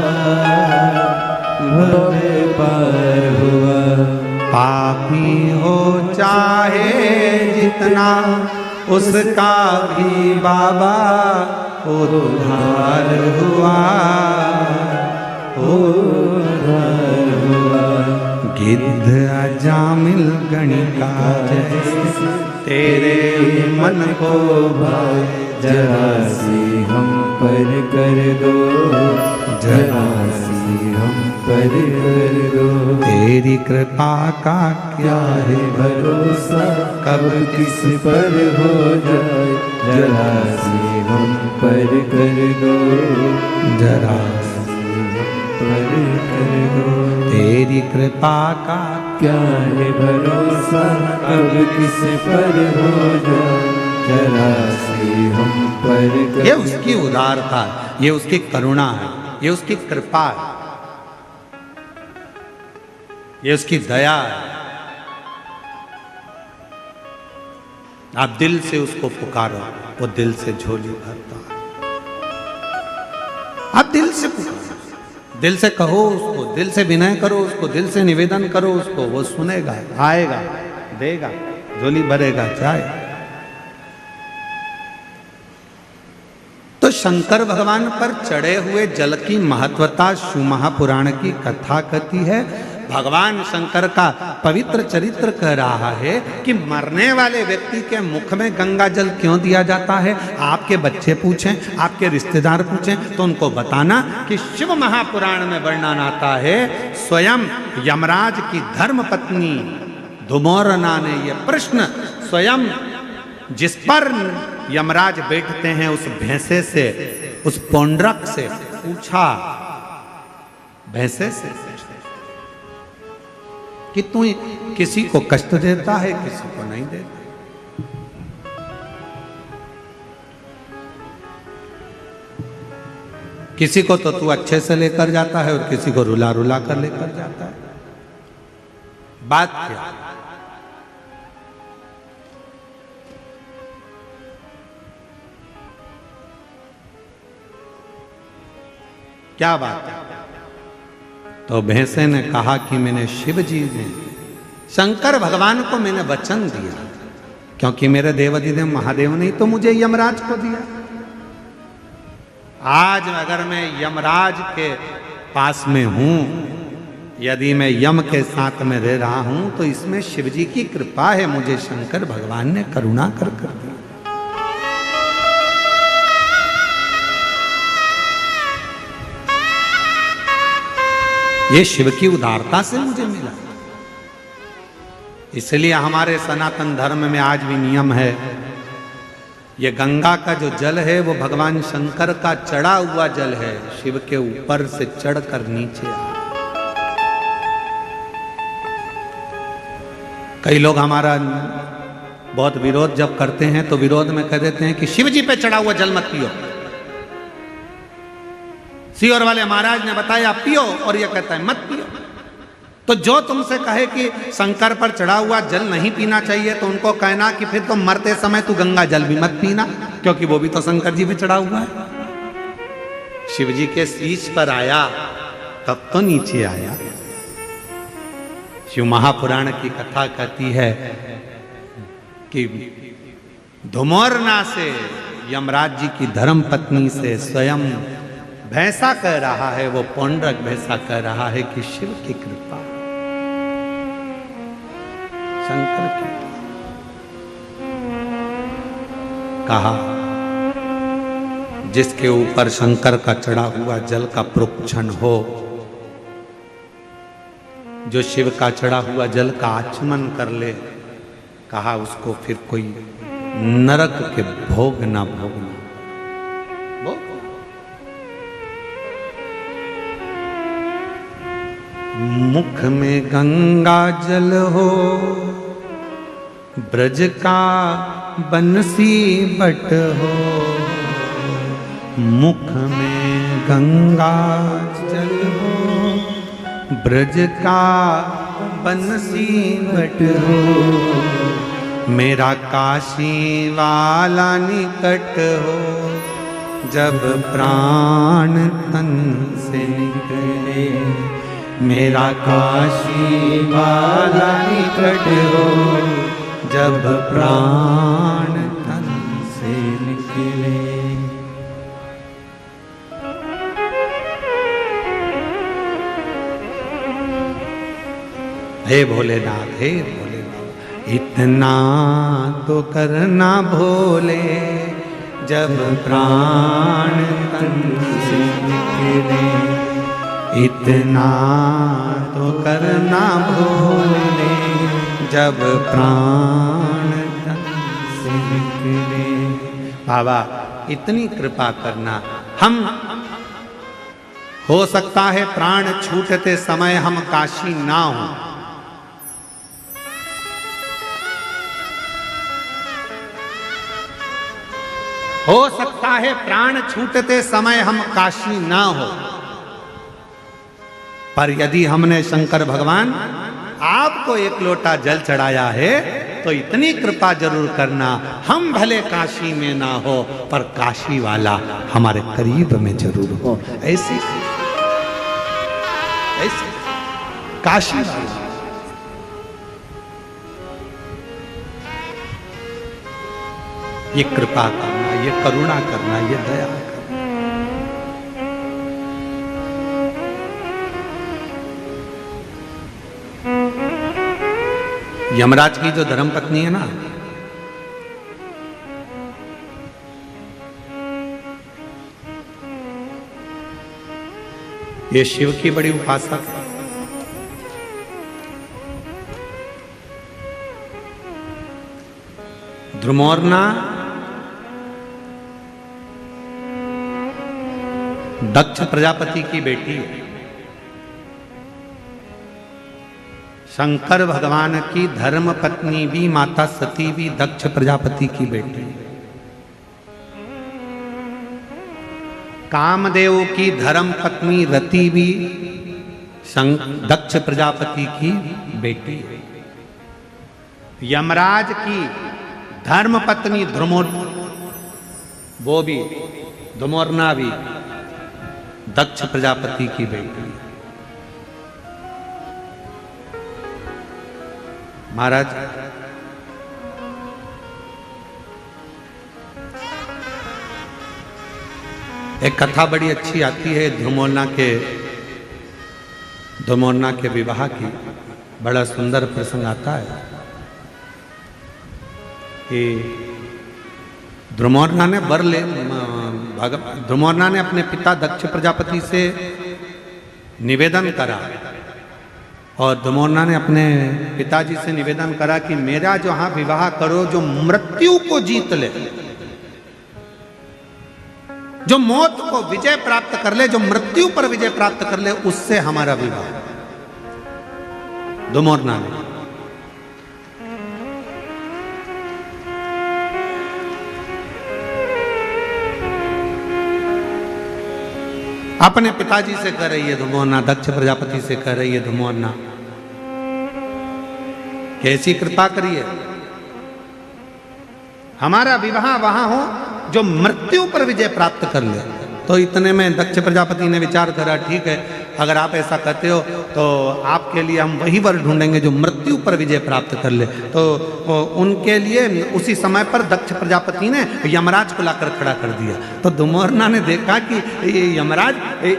भव पार हुआ। पापी हो चाहे जितना, उसका भी बाबा उद्धार हुआ। उद्धार हुआ। गिद्ध अजामिल गणिका जैसे तेरे मन को भाए, जरा सी हम पर कर दो, जरा सी हम पर कर दो। तेरी कृपा का क्या है भरोसा कब किस पर हो जाए, जरा सी हम पर कर दो, जरा पर कर दो। तेरी कृपा का क्या है भरोसा कब किस पर हो जाए, जरा सी हम पर कर। ये उसकी उदारता है, ये उसकी करुणा है, ये उसकी कृपा है, ये उसकी दया है। आप दिल से उसको पुकारो, वो दिल से झोली भरता है। आप दिल से पुकारो, दिल से कहो उसको, दिल से विनय करो उसको, दिल से निवेदन करो उसको, वो सुनेगा, आएगा, देगा, झोली भरेगा, जाएगा। तो शंकर भगवान पर चढ़े हुए जल की महत्वता शिव महापुराण की कथा कहती है। भगवान शंकर का पवित्र चरित्र कह रहा है कि मरने वाले व्यक्ति के मुख में गंगा जल क्यों दिया जाता है। आपके बच्चे पूछें, आपके रिश्तेदार पूछें तो उनको बताना कि शिव महापुराण में वर्णन आता है, स्वयं यमराज की धर्म पत्नी धुमोरना ने यह प्रश्न स्वयं जिस पर यमराज बैठते हैं उस भैंसे से, उस पौंड्रक से पूछा, भैंसे से कि तू किसी को कष्ट देता है, किसी को नहीं देता। किसी को तो तू अच्छे से लेकर जाता है और किसी को रुला रुला कर लेकर जाता है। बात क्या? क्या बात है? तो भैंसे ने कहा कि मैंने शिव जी ने, शंकर भगवान को मैंने वचन दिया, क्योंकि मेरे देवाधिदेव महादेव ने तो मुझे यमराज को दिया। आज अगर मैं यमराज के पास में हूं, यदि मैं यम के साथ में रह रहा हूं, तो इसमें शिव जी की कृपा है, मुझे शंकर भगवान ने करुणा कर दिया। ये शिव की उदारता से मुझे मिला। इसलिए हमारे सनातन धर्म में आज भी नियम है, ये गंगा का जो जल है वो भगवान शंकर का चढ़ा हुआ जल है, शिव के ऊपर से चढ़कर नीचे आ। कई लोग हमारा बहुत विरोध जब करते हैं तो विरोध में कह देते हैं कि शिव जी पे चढ़ा हुआ जल मत पियो। सीहोर वाले महाराज ने बताया पियो, और ये कहता है मत पियो। तो जो तुमसे कहे कि शंकर पर चढ़ा हुआ जल नहीं पीना चाहिए, तो उनको कहना कि फिर तो मरते समय तू गंगा जल भी मत पीना, क्योंकि वो भी तो शंकर जी पे चढ़ा हुआ है। शिव जी के शीश पर आया तब तो नीचे आया। शिव महापुराण की कथा कहती है कि धुमोरना से, यमराज जी की धर्म पत्नी से स्वयं भैंसा कह रहा है, वो पौंड्रक भैंसा कह रहा है कि शिव की कृपा, शंकर की। कहा जिसके ऊपर शंकर का चढ़ा हुआ जल का प्रोक्षण हो, जो शिव का चढ़ा हुआ जल का आचमन कर ले, कहा उसको फिर कोई नरक के भोग ना भोगना। मुख में गंगा जल हो, ब्रज का बंसी बट हो। मुख में गंगा जल हो, ब्रज का बंसी बट हो। मेरा काशी वाला निकट हो, जब प्राण तन से निकले। मेरा काशी वाला निकट हो, जब प्राण तन से निकले। हे भोलेनाथ, हे भोलेनाथ, इतना तो करना भोले जब प्राण तन से निकले, इतना तो करना भोले जब प्राण तन से निकले। बाबा इतनी कृपा करना। हम हो सकता है प्राण छूटते समय हम काशी ना हो सकता है प्राण छूटते समय हम काशी ना हो, पर यदि हमने शंकर भगवान आपको एक लोटा जल चढ़ाया है तो इतनी कृपा जरूर करना, हम भले काशी में ना हो पर काशी वाला हमारे करीब में जरूर हो। ऐसे ऐसे काशी वाला, ये कृपा करना, ये करुणा करना, ये दया करना। यमराज की जो धर्मपत्नी है ना, ये शिव की बड़ी उपासक है। ध्रुमोर्ना दक्ष प्रजापति की बेटी है। शंकर भगवान की धर्म पत्नी भी, माता सती भी दक्ष प्रजापति की बेटी है। कामदेव की धर्म पत्नी रति भी दक्ष प्रजापति की बेटी है। यमराज की धर्म पत्नी वो भी धुमोरना भी दक्ष प्रजापति की बेटी है। महाराज एक कथा बड़ी अच्छी आती है धुमोरना के विवाह की। बड़ा सुंदर प्रसंग आता है कि ध्रुमोरना ने ध्रुमोरना ने अपने पिता दक्ष प्रजापति से निवेदन करा, और ध्रुमोरना ने अपने पिताजी से निवेदन करा कि मेरा जो हाँ विवाह करो जो मृत्यु को जीत ले, जो मौत को विजय प्राप्त कर ले, जो मृत्यु पर विजय प्राप्त कर ले, उससे हमारा विवाह। ध्रुमोरना ने अपने पिताजी से कह रही है ध्रुमोरना, दक्ष प्रजापति से कह रही है ध्रुमोरना, कैसी कृपा करिए हमारा विवाह वहां हो जो मृत्यु पर विजय प्राप्त कर ले। तो इतने में दक्ष प्रजापति ने विचार करा, ठीक है अगर आप ऐसा कहते हो तो आपके लिए हम वही वर ढूंढेंगे जो मृत्यु पर विजय प्राप्त कर ले। तो उनके लिए उसी समय पर दक्ष प्रजापति ने यमराज को लाकर खड़ा कर दिया। तो ध्रुमोरना ने देखा कि यमराज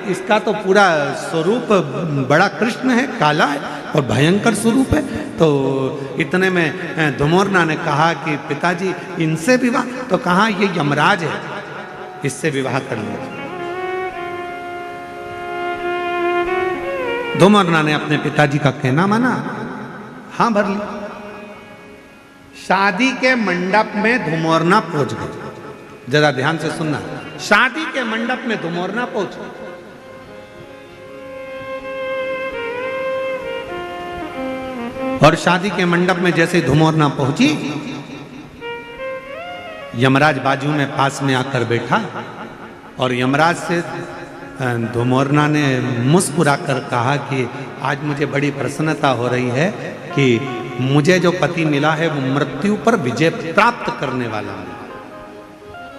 इसका तो पूरा स्वरूप बड़ा कृष्ण है, काला है और भयंकर स्वरूप है। तो इतने में ध्रुमोरना ने कहा कि पिताजी इनसे विवाह, तो कहा ये यमराज है, इससे विवाह कर लीजिए। ध्रुमोरना ने अपने पिताजी का कहना माना, हाँ भर ली। शादी के मंडप में ध्रुमोरना पहुंच गई। जरा ध्यान से सुनना, शादी के मंडप में ध्रुमोरना पहुंच गई। और शादी के मंडप में जैसे ध्रुमोरना पहुंची, यमराज बाजू में पास में आकर बैठा, और यमराज से ध्रुमोरना ने मुस्कुराकर कहा कि आज मुझे बड़ी प्रसन्नता हो रही है कि मुझे जो पति मिला है वो मृत्यु पर विजय प्राप्त करने वाला है,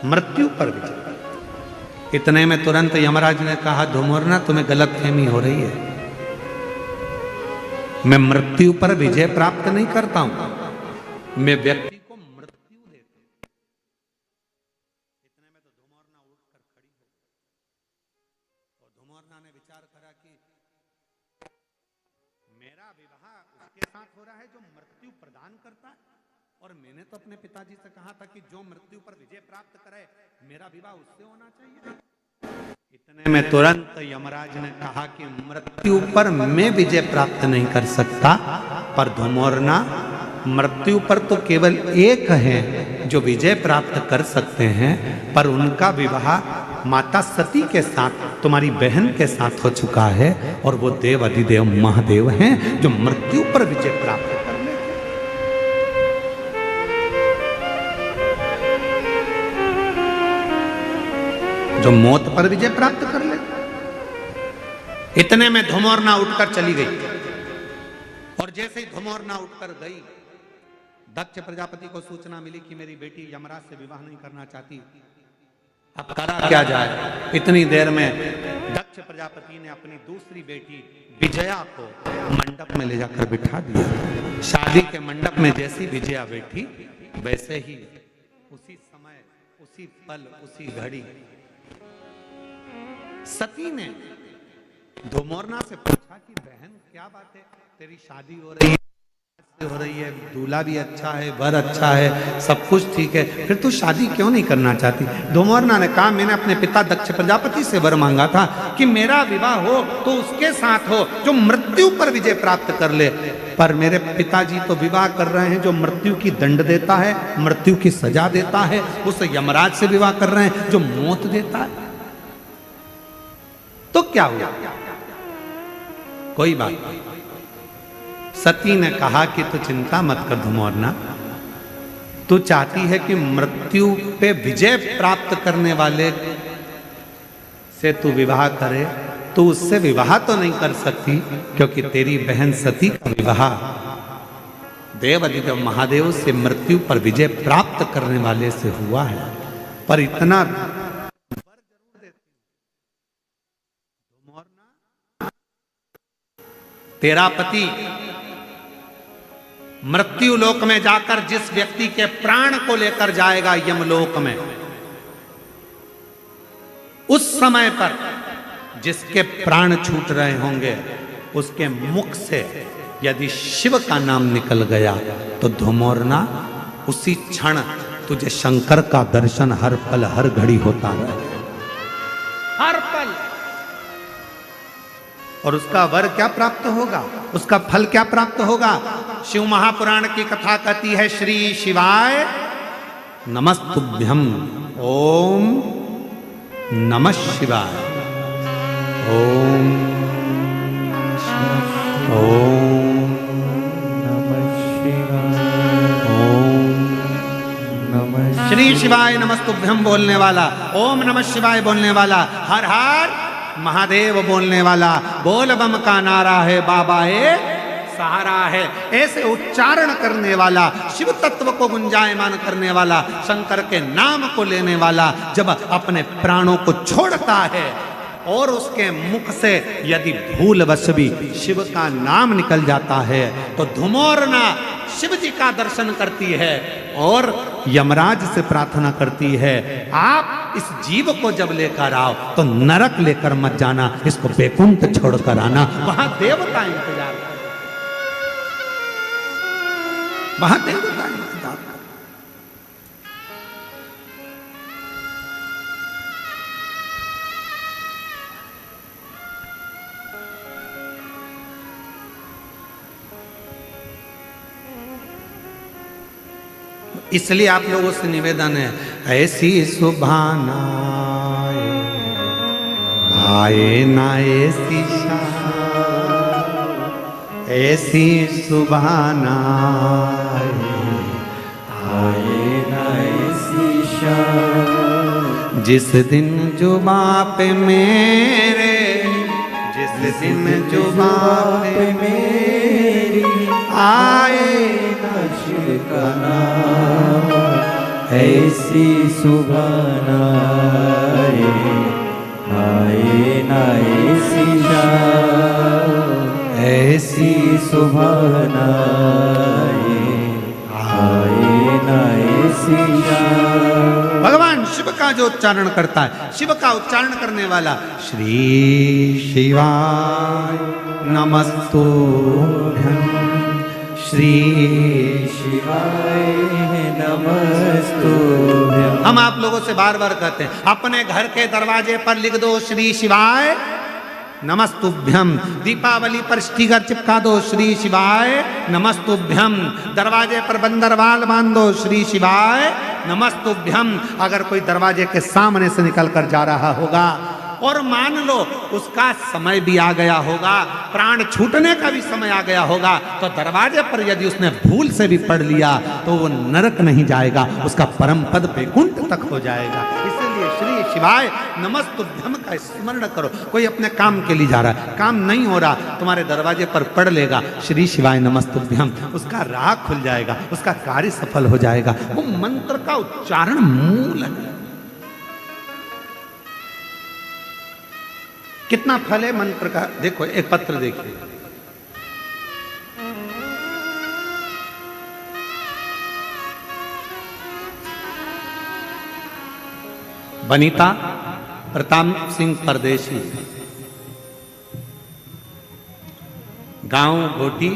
मृत्यु पर विजय। इतने में तुरंत यमराज ने कहा, ध्रुमोरना तुम्हें गलतफहमी हो रही है, मैं मृत्यु पर विजय प्राप्त नहीं करता हूं, मैं व्यक्ति को मृत्यु देता हूं। इतने में तो ध्रुमोरना उठकर खड़ी हो गई, और ध्रुमोरना ने विचार करा कि मेरा विवाह उसके साथ हो रहा है जो मृत्यु प्रदान करता है, और मैंने तो अपने पिताजी से कहा था कि जो मृत्यु पर विजय प्राप्त करे मेरा विवाह उससे होना चाहिए। इतने में तुरंत यमराज ने कहा कि मृत्यु पर मैं विजय प्राप्त नहीं कर सकता, पर धुमोरना मृत्यु पर तो केवल एक है जो विजय प्राप्त कर सकते हैं, पर उनका विवाह माता सती के साथ, तुम्हारी बहन के साथ हो चुका है, और वो देव अधिदेव महादेव हैं जो मृत्यु पर विजय प्राप्त कर लेते। जो मौत पर विजय प्राप्त कर लेते। इतने में धुमोरना उठकर चली गई, और जैसे ही धुमोरना उठकर गई, दक्ष प्रजापति को सूचना मिली कि मेरी बेटी यमराज से विवाह नहीं करना चाहती, अब करा क्या जाए। इतनी देर में दक्ष प्रजापति ने अपनी दूसरी बेटी विजया को मंडप में ले जाकर बिठा दिया। शादी के मंडप में जैसी विजया बैठी, वैसे ही उसी समय, उसी पल, उसी घड़ी सती ने धुमोरना से पूछा कि बहन क्या बात है, तेरी शादी हो रही है, दूल्हा भी अच्छा है, वर अच्छा है, सब कुछ ठीक है, फिर तू शादी क्यों नहीं करना चाहती। धुमोरना ने कहा मैंने अपने पिता दक्ष प्रजापति से वर मांगा था कि मेरा विवाह हो तो उसके साथ हो जो मृत्यु पर विजय प्राप्त कर ले, पर मेरे पिताजी तो विवाह कर रहे हैं जो मृत्यु की दंड देता है, मृत्यु की सजा देता है, उस यमराज से विवाह कर रहे हैं जो मौत देता है। तो क्या हुआ, कोई बात नहीं। सती ने कहा कि तू चिंता मत कर धुमोरना, तू चाहती है कि मृत्यु पे विजय प्राप्त करने वाले से तू विवाह करे, तू उससे विवाह तो नहीं कर सकती, क्योंकि तेरी बहन सती का विवाह देव अधिदेव महादेव से मृत्यु पर विजय प्राप्त करने वाले से हुआ है। पर इतना तेरा पति मृत्यु लोक में जाकर जिस व्यक्ति के प्राण को लेकर जाएगा यमलोक में, उस समय पर जिसके प्राण छूट रहे होंगे, उसके मुख से यदि शिव का नाम निकल गया तो धुमोरना उसी क्षण तुझे शंकर का दर्शन हर पल हर घड़ी होता है, हर पल। और उसका वर क्या प्राप्त होगा, उसका फल क्या प्राप्त होगा। शिव महापुराण की कथा कहती है, श्री शिवाय नमस्तुभ्यम, ओम नमः शिवाय, ओम ओम नमः शिवाय, ओम नमः। श्री शिवाय नमस्तुभ्यम बोलने वाला, ओम नमः शिवाय बोलने वाला, हर हर महादेव बोलने वाला, बोल बम का नारा है, बाबा है सहारा है, ऐसे उच्चारण करने वाला, शिव तत्व को गुंजायमान करने वाला, शंकर के नाम को लेने वाला, जब अपने प्राणों को छोड़ता है और उसके मुख से यदि भूलवश भी शिव का नाम निकल जाता है तो धुमोरना शिव जी का दर्शन करती है और यमराज से प्रार्थना करती है, आप इस जीव को जब लेकर आओ तो नरक लेकर मत जाना, इसको बैकुंठ छोड़कर आना, वहां देवता इंतजार कर, वहां देवता इंतजार कर। इसलिए आप लोगों से निवेदन है, ऐसी सुभाना आए ना ऐसी ऐसी सुभाना आए ना ऐसी शाम, जिस दिन जुबां पे मेरे, जिस दिन जुबां पे मेरी आए ना शिव का नाम, ऐसी सुभान आए ना ऐसी शाम, ऐसी सुभान आए ना ऐसी शाम। भगवान शिव का जो उच्चारण करता है, शिव का उच्चारण करने वाला, श्री शिवाय नमस्तुभ्यं श्री शिवाय नमस्तुभ्यं। हम आप लोगों से बार बार कहते हैं, अपने घर के दरवाजे पर लिख दो श्री शिवाय नमस्तुभ्यम। दीपावली पर स्टिकर चिपका दो श्री शिवाय नमस्तुभ्यम। दरवाजे पर बंदरवाल बांध दो श्री शिवाय नमस्तुभ्यम। अगर कोई दरवाजे के सामने से निकल कर जा रहा होगा और मान लो उसका समय भी आ गया होगा, प्राण छूटने का भी समय आ गया होगा, तो दरवाजे पर यदि उसने भूल से भी पढ़ लिया तो वो नरक नहीं जाएगा, उसका परम पद वैकुंठ तक हो जाएगा। इसलिए श्री शिवाय नमस्तुभ्यम का स्मरण करो। कोई अपने काम के लिए जा रहा है, काम नहीं हो रहा, तुम्हारे दरवाजे पर पढ़ लेगा श्री शिवाय नमस्तुभ्यम, उसका राह खुल जाएगा, उसका कार्य सफल हो जाएगा। वो मंत्र का उच्चारण मूल है। कितना फल है मंत्र का, देखो एक पत्र देखिए। वनिता प्रताप सिंह परदेशी, गांव गोटी,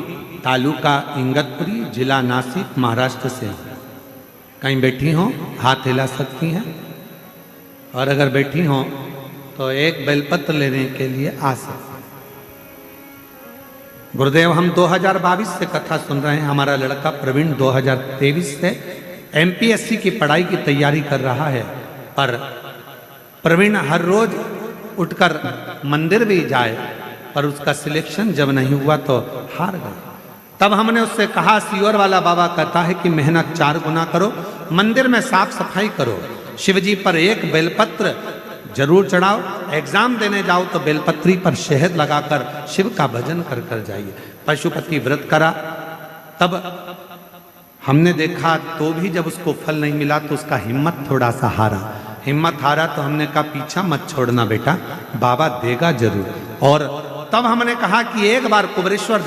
तालुका इंगतपुरी, जिला नासिक, महाराष्ट्र से। कहीं बैठी हो हाथ हिला सकती हैं, और अगर बैठी हो तो एक बेलपत्र लेने के लिए आ सकते। गुरुदेव हम 2022 से कथा सुन रहे हैं। हमारा लड़का प्रवीण 2023 से एमपीएससी की पढ़ाई की तैयारी कर रहा है, पर प्रवीण हर रोज उठकर मंदिर भी जाए, पर उसका सिलेक्शन जब नहीं हुआ तो हार गया। तब हमने उससे कहा, सियोर वाला बाबा कहता है कि मेहनत 4 गुना करो, मंदिर में साफ सफाई करो, शिवजी पर एक बेलपत्र जरूर चढ़ाओ, एग्जाम देने जाओ तो बेलपत्री पर शहद लगाकर शिव का भजन कर कर जाइए। पशुपति व्रत करा, तब हमने देखा तो भी जब उसको फल नहीं मिला तो उसका हिम्मत थोड़ा सा हारा। हिम्मत हारा तो हमने कहा पीछा मत छोड़ना बेटा, बाबा देगा जरूर। और तब हमने कहा कि एक बार कुबेरेश्वर